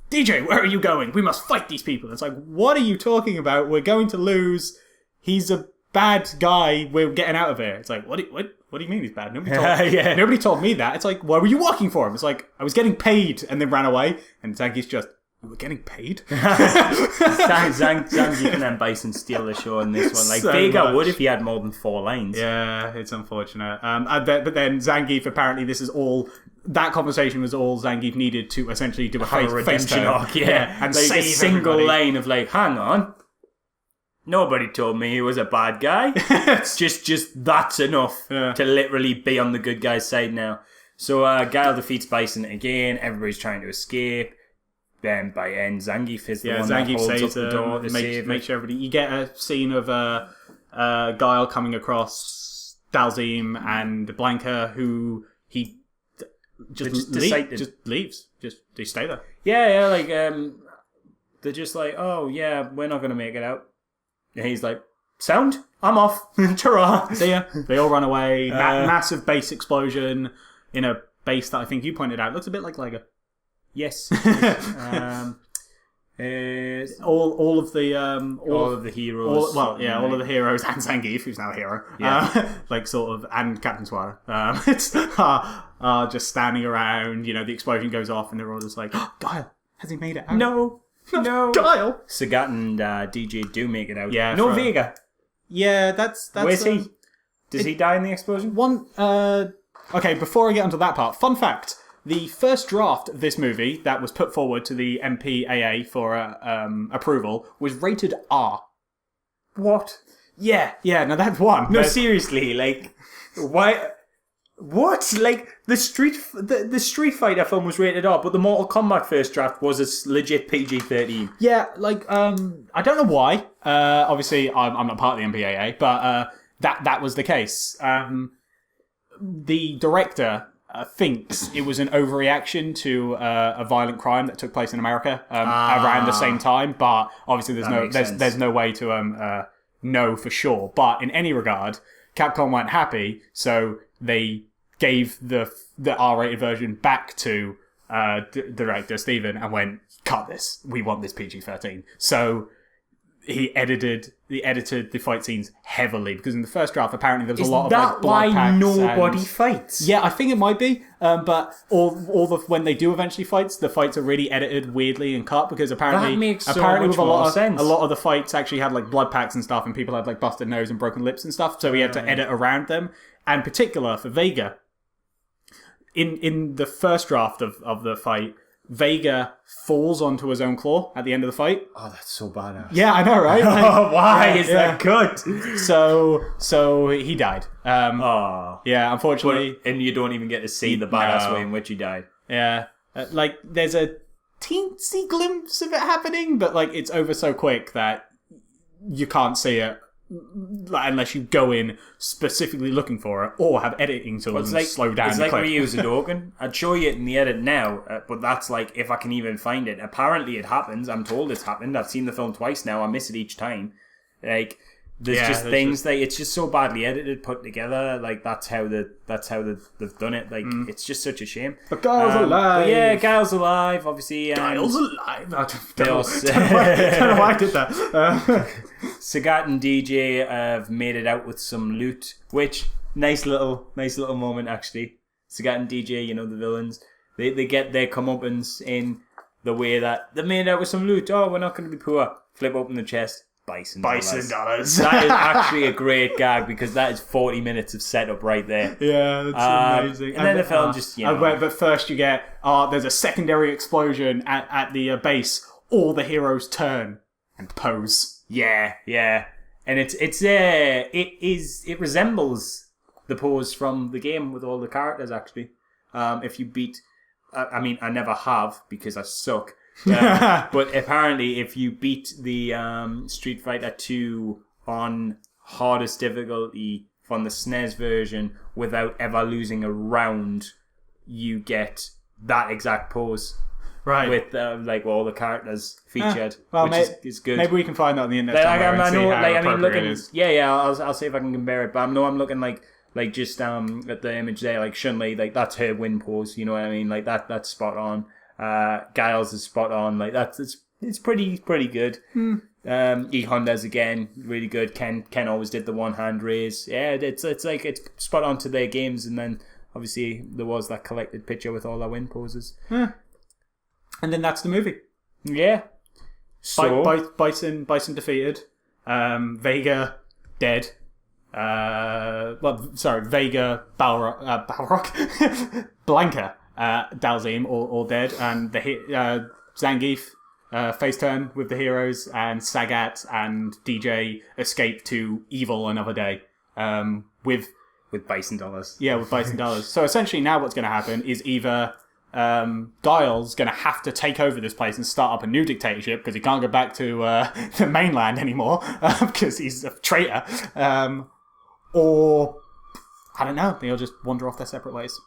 DJ, where are you going? We must fight these people. It's like, what are you talking about? We're going to lose. He's a bad guy. We're getting out of here. It's like, what do you mean he's bad? Nobody told me that. It's like, why were you working for him? It's like, I was getting paid and then ran away. And Zangief's just, we were getting paid?
Zangief and then Bison steal the show in this one. Like, so Vega would if he had more than 4 lines.
Yeah, it's unfortunate. But then Zangief, apparently this is all... That conversation was all Zangief needed to essentially do a redemption arc,
and like save a single line of like, hang on, nobody told me he was a bad guy. just that's enough to literally be on the good guy's side now. So Guile defeats Bison again. Everybody's trying to escape. Then by end, Zangief is the one that holds up the door to save.
Make sure everybody. You get a scene of Guile coming across Dalzim and Blanca, who he. Just leaves. They stay there.
Yeah, like they're just like, oh yeah, we're not gonna make it out. And he's like, sound, I'm off. Ta-ra.
See ya. They all run away. Massive base explosion in a base that I think you pointed out looks a bit like Lego.
Yes.
All of the
heroes.
All of the heroes and Zangief, who's now a hero. Like sort of, and Captain Swallow. It's just standing around. You know, the explosion goes off, and they're all just like, oh, Guile, has he made it out?
No.
Guile.
Sagat and DJ do make it out.
Yeah.
No Vega.
Yeah, that's.
Where's he? Does he die in the explosion?
Okay, before I get onto that part, fun fact. The first draft of this movie that was put forward to the MPAA for approval was rated R.
What?
Yeah, no, that's one.
No, seriously, like, why? What? Like, the Street Fighter film was rated R, but the Mortal Kombat first draft was a legit PG-13.
Yeah, like, I don't know why. Obviously, I'm not part of the MPAA, but that was the case. The director... thinks it was an overreaction to a violent crime that took place in America around the same time, but obviously there's no way to know for sure. But in any regard, Capcom weren't happy, so they gave the R-rated version back to director Steven and went, cut this. We want this PG-13. So he edited the fight scenes heavily, because in the first draft apparently there was a lot of
that
like blood
why
packs
nobody
and...
fights?
Yeah, I think it might be, but when they do eventually fights, the fights are really edited weirdly and cut, because apparently
That makes so
apparently
much
with
more sense.
a lot of the fights actually had like blood packs and stuff, and people had like busted nose and broken lips and stuff, so we had to edit around them. And in particular for Vega, in the first draft of the fight, Vega falls onto his own claw at the end of the fight.
Oh, that's so badass.
Yeah, I know, right?
Oh, why is that good?
So he died.
Oh.
Yeah, unfortunately.
And you don't even get to see the badass way in which he died.
Yeah. Like, there's a teensy glimpse of it happening, but like it's over so quick that you can't see it unless you go in specifically looking for it or have editing tools and slow down
it's
the
like
clip.
Ryu Zadogan. I'd show you it in the edit now, but that's like if I can even find it. Apparently it happens. I'm told it's happened. I've seen the film twice now. I miss it each time. Like there's things that it's just so badly edited, put together. Like that's how they've done it. Like it's just such a shame.
But Guile's alive.
But yeah, Guile's alive. Obviously,
Guile's alive. I don't know
why
I did that.
Sagat and DJ have made it out with some loot, which nice little moment actually. Sagat and DJ, you know, the villains, they get their comeuppance in the way that they made it out with some loot. Oh, we're not going to be poor. Flip open the chest. Bison dollars. That is actually a great gag, because that is 40 minutes of setup right there.
Yeah, that's amazing.
And then the film just, you know.
But first you get, there's a secondary explosion at the base. All the heroes turn and pose.
Yeah. And it resembles the pose from the game with all the characters, actually. If you beat, I mean, I never have because I suck. But apparently if you beat the Street Fighter 2 on hardest difficulty from the SNES version without ever losing a round, you get that exact pose. Right. With like all the characters featured, which is good.
Maybe we can find that on the internet somewhere and see how appropriate it is.
Yeah, I'll see if I can compare it. But I'm looking like just at the image there, like Chun-Li, like that's her win pose. You know what I mean? Like that's spot on. Giles is spot on. Like it's pretty good. E Honda's again really good. Ken always did the one hand raise. Yeah, it's like it's spot on to their games. And then obviously there was that collected picture with all their win poses.
And then that's the movie.
Yeah. So
Bison defeated. Vega dead. Vega, Balrog, Blanca, Dalzim all dead, and the Zangief face turn with the heroes, and Sagat and DJ escape to evil another day. With
bison dollars.
Yeah, with bison dollars. So essentially now what's going to happen is either Guile's going to have to take over this place and start up a new dictatorship because he can't go back to the mainland anymore because he's a traitor. Or, I don't know, they'll just wander off their separate ways.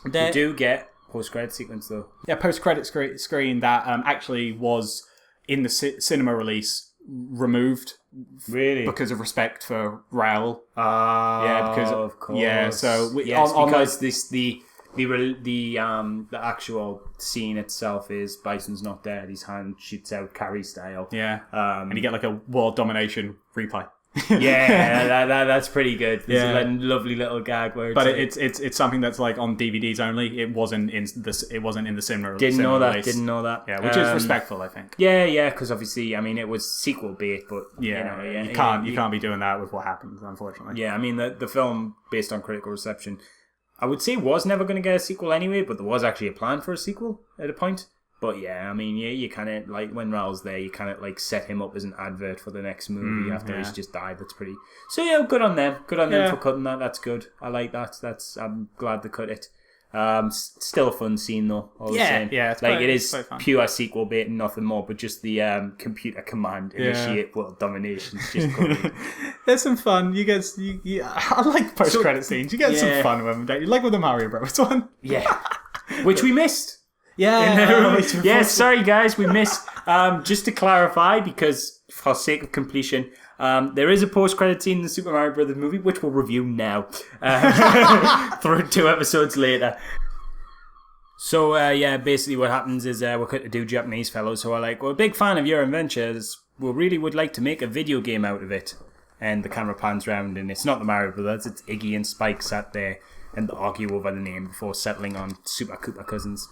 You do get post-credit sequence though.
Yeah, post-credit screen that actually was in the cinema release removed.
Really?
Because of respect for Raoul.
Yeah, because of course.
Yeah, so
because the actual scene itself is Bison's not dead. His hand shoots out Carrie style.
Yeah, and you get like a world domination replay.
Yeah, that's pretty good. There's a lovely little gag where
it's something that's like on DVDs only. It wasn't in the cinema.
Didn't know that.
Yeah, which is respectful, I think.
Yeah, because obviously, I mean, it was sequel bait, but you
can't be doing that with what happens, unfortunately.
Yeah, I mean, the film based on critical reception, I would say was never going to get a sequel anyway, but there was actually a plan for a sequel at a point. But yeah, I mean, you kind of, like, when Raul's there, you kind of, like, set him up as an advert for the next movie after he's just died. That's pretty... So yeah, good on them. Good on them for cutting that. That's good. I like that. I'm glad they cut it. Still a fun scene, though. All the same.
Yeah. It's
like, it is pure sequel bait and nothing more, but just the computer command, initiate world domination. Is just great.
There's some fun. I like post-credit scenes. You get some fun with them, don't you? Like with the Mario Bros. One.
Yeah. Which we missed.
Yeah.
Sorry guys, we missed. Just to clarify, because for sake of completion, there is a post-credit scene in the Super Mario Brothers movie, which we'll review now, through 2 episodes later. So basically what happens is we're going to do Japanese fellows who are like, we're a big fan of your adventures, we really would like to make a video game out of it. And the camera pans round, and it's not the Mario Brothers, it's Iggy and Spike sat there and argue over the name before settling on Super Koopa Cousins.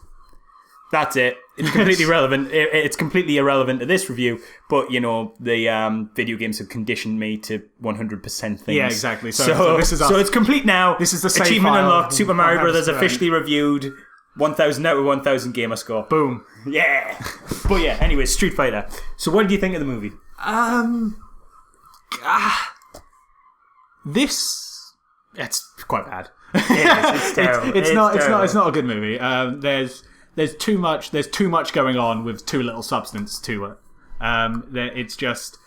That's it. It's completely relevant. It's completely irrelevant to this review, but the video games have conditioned me to 100% things.
Yeah, exactly. So this is
so it's complete now.
This is the save
achievement
file.
unlocked. Super Mario Brothers officially reviewed. 1,000 out of 1,000 gamer score.
Boom.
Yeah. But yeah. Anyway, Street Fighter. So what did you think of the movie?
It's quite bad.
It's terrible.
It's not a good movie. There's too much going on with too little substance to it. It's just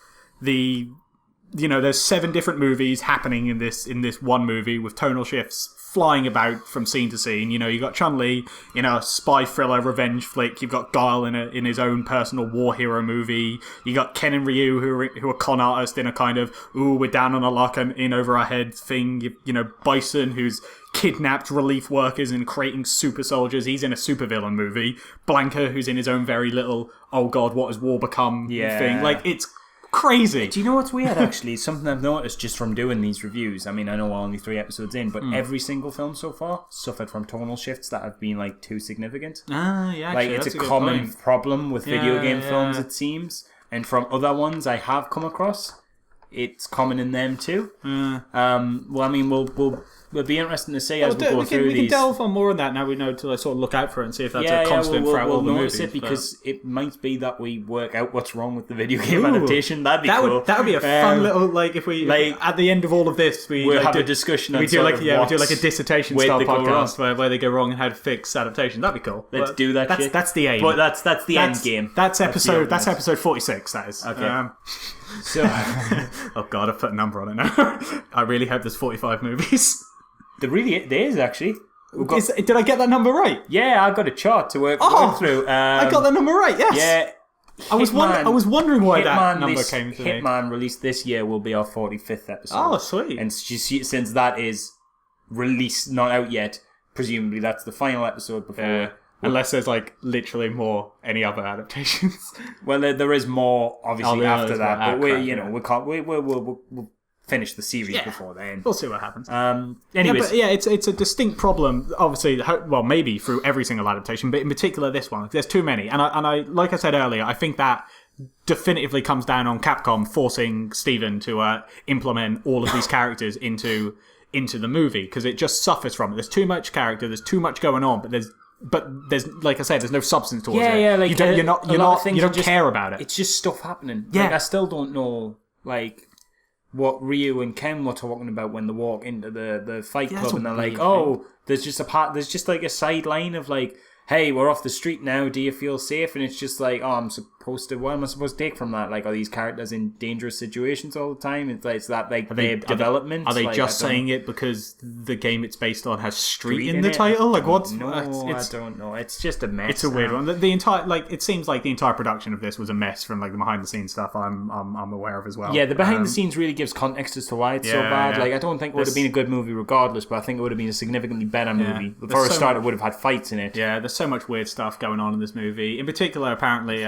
there's 7 different movies happening in this one movie with tonal shifts flying about from scene to scene. You got Chun-Li in a spy thriller revenge flick. You've got Guile in his own personal war hero movie. You got Ken and Ryu who are con artists in a kind of we're down on a luck and in over our head thing. Bison, who's kidnapped relief workers and creating super soldiers. He's in a supervillain movie. Blanca, who's in his own very little oh god, what has war become thing. Like, it's crazy.
Do you know what's weird, actually? Something I've noticed just from doing these reviews. I mean, I know we're only 3 episodes in, but every single film so far suffered from tonal shifts that have been, like, too significant.
Yeah,
like, it's a common problem with video game films, it seems. And from other ones I have come across, it's common in them too. Well, I mean, we'll be interesting to see as we go through these.
We can delve on more on that now we know to sort of look out for it and see if that's a constant throughout all the movies.
We'll notice it because it might be that we work out what's wrong with the video game adaptation. That'd be cool.
That would be a fun little, like, if we, like, at the end of all of this, we'll
have a discussion on
we do like a dissertation style podcast where they go wrong and how to fix adaptation. That'd be cool.
Let's do that.
That's the aim.
But that's the end game.
That's episode 46. That is.
Okay. So,
oh god, I've put a number on it now. I really hope there's 45 movies.
There is actually.
Did I get that number right?
Yeah, I got a chart to work through.
I got that number right. Yes.
Yeah.
I was wondering why that number came to me.
Hitman released this year will be our 45th episode.
Oh, sweet.
And since that is released, not out yet, presumably that's the final episode before.
Unless there's, like, literally more any other adaptations.
Well, there is more, obviously, after that. But we'll finish the series before then.
We'll see what happens.
Anyways.
It's a distinct problem, obviously, well, maybe through every single adaptation, but in particular this one. There's too many. And I like I said earlier, I think that definitively comes down on Capcom forcing Steven to implement all of these characters into the movie, because it just suffers from it. There's too much character, there's too much going on, but there's like I said, there's no substance towards it.
Yeah, like
you don't care about it.
It's just stuff happening.
Yeah,
like, I still don't know what Ryu and Ken were talking about when they walk into the fight club, and they're like, "Oh, there's just like a sideline of like, hey, we're off the street now. Do you feel safe?" And it's just like, oh, what am I supposed to take from that? Like, are these characters in dangerous situations all the time? It's that like their development.
Are they just saying it because the game it's based on has street in the title? Like, what's?
No, I don't know. It's just a mess.
It's a weird one. The entire it seems like the entire production of this was a mess from like the behind the scenes stuff. I'm aware of as well.
Yeah, the behind the scenes really gives context as to why it's so bad. Yeah. Like, I don't think it would have been a good movie regardless, but I think it would have been a significantly better movie. For a start, it would have had fights in it.
Yeah, there's so much weird stuff going on in this movie. In particular, apparently,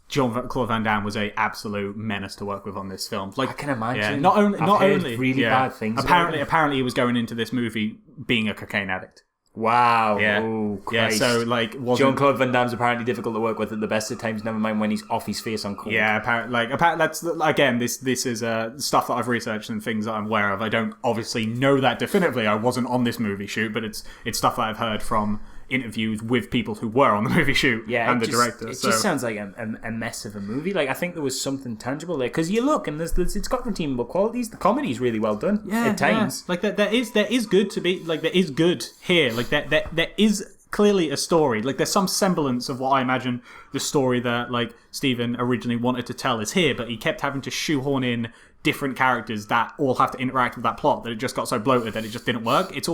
Jean-Claude Van Damme was a absolute menace to work with on this film. Like,
I can imagine.
Yeah, not only
really bad things.
Apparently, he was going into this movie being a cocaine addict.
Wow.
Yeah.
Oh,
Christ. Yeah, so, like,
Jean-Claude Van Damme's apparently difficult to work with at the best of times, never mind when he's off his face on coke.
Yeah, apparently, that's, again, this is stuff that I've researched and things that I'm aware of. I don't obviously know that definitively. I wasn't on this movie shoot, but it's stuff that I've heard from interviews with people who were on the movie shoot and the director.
It just sounds like a mess of a movie. Like, I think there was something tangible there, because you look and it's got redeemable qualities. The comedy's really well done at times.
Like, there is good to be, like, there is good here. Like, there is clearly a story. Like, there's some semblance of what I imagine the story that, like, Steven originally wanted to tell is here, but he kept having to shoehorn in different characters that all have to interact with that plot that it just got so bloated that it just didn't work. It's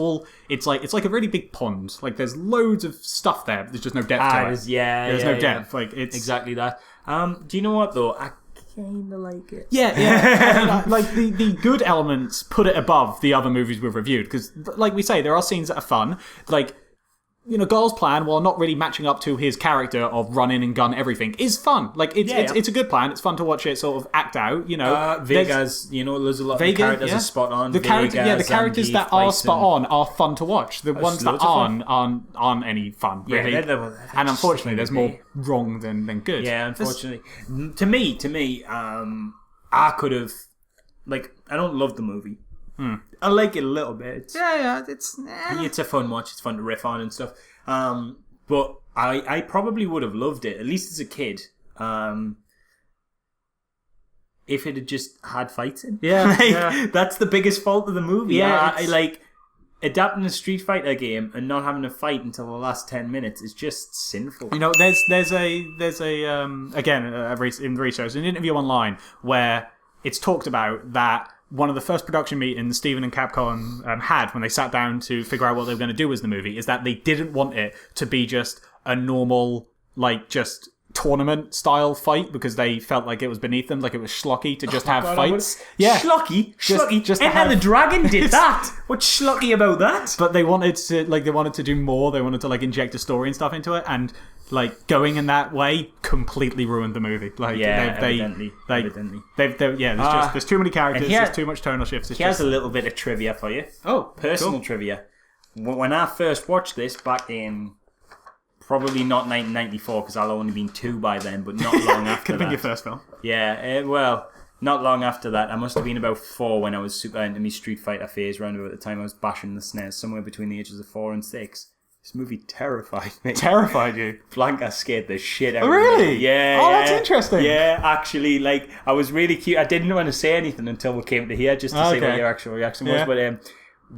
like a really big pond. Like, there's loads of stuff there, but there's just no depth to it. There's no depth. Like, it's
exactly that. Do you know what though? I kind of like it.
Yeah. Like, the good elements put it above the other movies we've reviewed, because, like we say, there are scenes that are fun. Like, Gull's plan, while not really matching up to his character of run in and gun everything, is fun. Like, it's a good plan. It's fun to watch it sort of act out,
Vega's, there's a lot of characters are spot on.
The characters that are spot on are fun to watch. The ones that aren't any fun, really. And unfortunately, there's more wrong than good.
Yeah, unfortunately. To me, I could have... Like, I don't love the movie. I like it a little bit. It's a fun watch. It's fun to riff on and stuff. But I probably would have loved it, at least as a kid, if it had just had fights in.
Yeah,
that's the biggest fault of the movie.
Yeah,
I like adapting a Street Fighter game and not having a fight until the last 10 minutes is just sinful.
There's a again in research, an interview online where it's talked about that one of the first production meetings Steven and Capcom had when they sat down to figure out what they were going to do with the movie is that they didn't want it to be just a normal, like, just tournament style fight because they felt like it was beneath them, like it was schlocky to just have fights.
Schlocky?
Just
Enter the Dragon did that! What's schlocky about that?
But they wanted to do more. They wanted to, like, inject a story and stuff into it, and like going in that way completely ruined the movie. Like,
evidently.
There's too many characters. There's too much tonal shifts.
Here's a little bit of trivia for you.
Oh,
personal
cool.
trivia. When I first watched this back in probably not 1994 because I'll only been 2 by then, but not long after
Could have been
that.
your first film.
Yeah, not long after that. I must have been about 4 when I was super into my Street Fighter phase. Around about the time I was bashing the SNES, somewhere between the ages of 4 and 6. This movie terrified me.
Terrified you?
Blanca scared the shit out of me.
Really?
Yeah.
Oh, that's interesting.
Yeah, actually, like, I was really cute. I didn't want to say anything until we came to here, just to see what your actual reaction was. But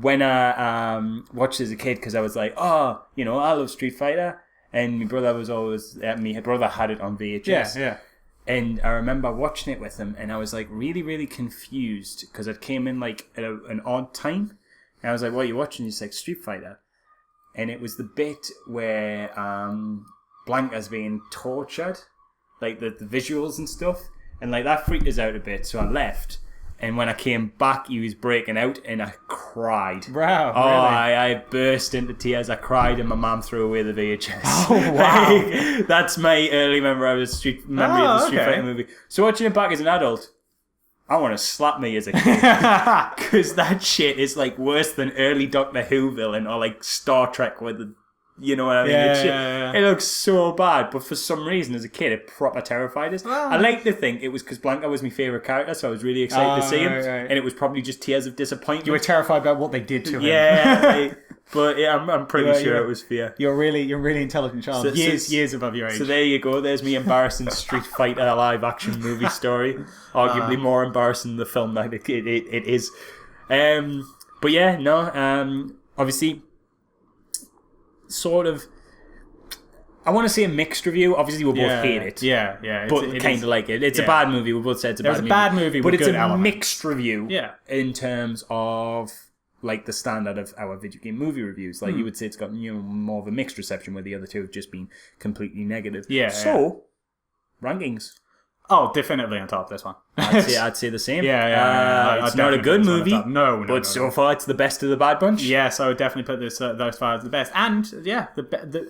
when I watched as a kid, because I was like, I love Street Fighter, and my brother was always, my brother had it on VHS.
Yeah.
And I remember watching it with him, and I was like really, really confused, because it came in like at an odd time. And I was like, what are you watching? He's like, Street Fighter. And it was the bit where Blanca's being tortured, like the visuals and stuff, and like that freaked us out a bit. So I left, and when I came back, he was breaking out, and I cried.
Wow!
Oh,
really?
I burst into tears. I cried, and my mum threw away the VHS.
Oh wow!
That's my early memory of the Street Fighter movie. So watching it back as an adult, I want to slap me as a kid. Because that shit is like worse than early Doctor Who villain or like Star Trek with the, you know what I mean?
Yeah.
It looks so bad, but for some reason as a kid it proper terrified us. I like to think it was because Blanca was my favourite character, so I was really excited to see him.
Right.
And it was probably just tears of disappointment.
You were terrified about what they did to him.
Yeah. But yeah, I'm pretty sure it was fear.
You're really intelligent child. Years above your age.
So there you go. There's me embarrassing Street Fighter live action movie story. Arguably more embarrassing than the film that it is. But yeah, no. Obviously, sort of. I want to say a mixed review. Obviously, we both hate it.
Yeah.
But kind of like it. It's a bad movie. We both said it's a bad movie.
It's a bad movie,
but
with
it's
good
a
elements.
mixed review.
Yeah.
In terms of like the standard of our video game movie reviews. Like you would say it's got more of a mixed reception where the other two have just been completely negative.
Yeah.
So, rankings.
Oh, definitely on top of this one.
I'd say the same.
Yeah.
It's not a good movie.
No.
But so far it's the best of the bad bunch.
Yes, I would definitely put this thus far as the best. And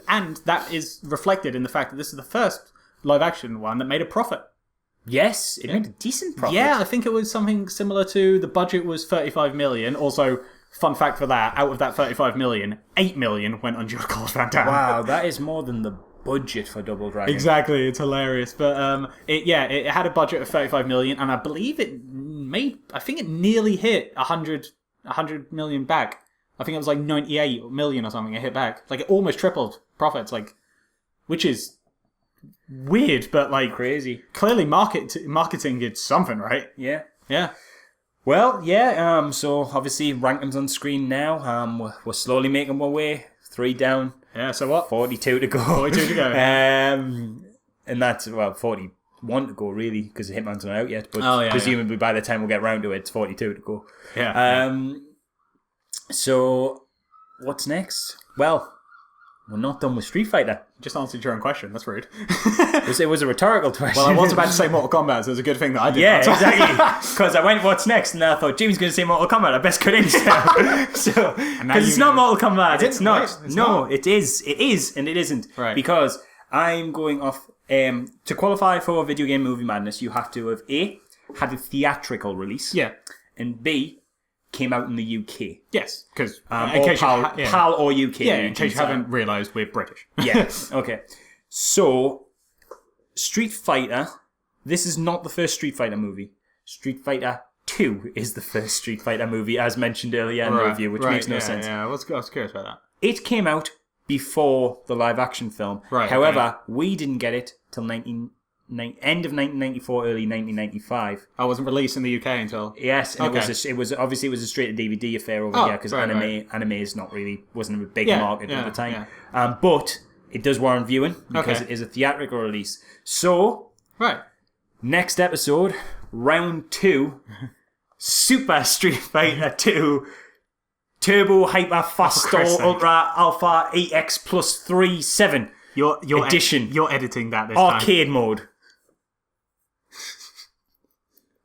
and that is reflected in the fact that this is the first live action one that made a profit.
Yes, it made a decent profit.
Yeah, I think it was something similar to the budget was 35 million. Also, fun fact for that, out of that 35 million, 8 million went on Jean-Claude Van Damme.
Wow, that is more than the budget for Double Dragon.
Exactly, it's hilarious. But it had a budget of 35 million, and I believe it nearly hit 100 million back. I think it was like 98 million or something it hit back. Like, it almost tripled profits, like, which is weird, but like
crazy.
Clearly marketing did something, right?
Yeah.
Well,
so obviously rankings on screen now. We're slowly making our way. 3 down.
Yeah, so what?
42 to go.
42 to go.
And that's, 41 to go, really, because Hitman's not out yet. But presumably by the time we get round to it, it's 42 to go.
Yeah.
So, what's next? Well, we're not done with Street Fighter.
Just answered your own question. That's rude.
It was a rhetorical question.
Well, I was about to say Mortal Kombat, so it's a good thing that I did.
Yeah,
that.
exactly. Because I went, what's next? And then I thought, Jimmy's going to say Mortal Kombat. I best cut in. So, because it's not Mortal Kombat. It's not.
It's
No,
not.
it is. It is, and it isn't.
Right.
Because I'm going off... to qualify for Video Game Movie Madness, you have to have A, had a theatrical release.
Yeah.
And B, came out in the UK.
Yes, because
Or PAL or UK.
Yeah, in case you haven't realised, we're British.
Yeah, okay. So, Street Fighter, this is not the first Street Fighter movie. Street Fighter 2 is the first Street Fighter movie, as mentioned earlier in the review, which makes no sense.
Yeah, I was curious about that.
It came out before the live-action film.
Right,
However, we didn't get it till end of 1994, early 1995.
I wasn't released in the UK until...
Yes, and
Okay.
it was obviously a straight to DVD affair over here because anime is not really wasn't a big market at the time.
Yeah.
But it does warrant viewing because
Okay.
it is a theatrical release. So
Right.
next episode, round 2, Super Street Fighter 2, Turbo Hyper Fast
Christ's sake.
Ultra Alpha 8X plus 3 7
You're
edition.
You're editing that this time.
Arcade mode.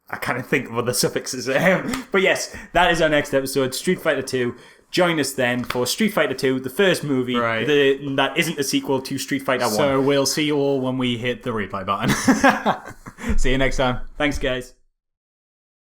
I can't think of other suffixes. But yes, that is our next episode, Street Fighter 2. Join us then for Street Fighter 2, the first movie
Right.
that isn't a sequel to Street Fighter 1.
So we'll see you all when we hit the replay button. See you next time.
Thanks, guys.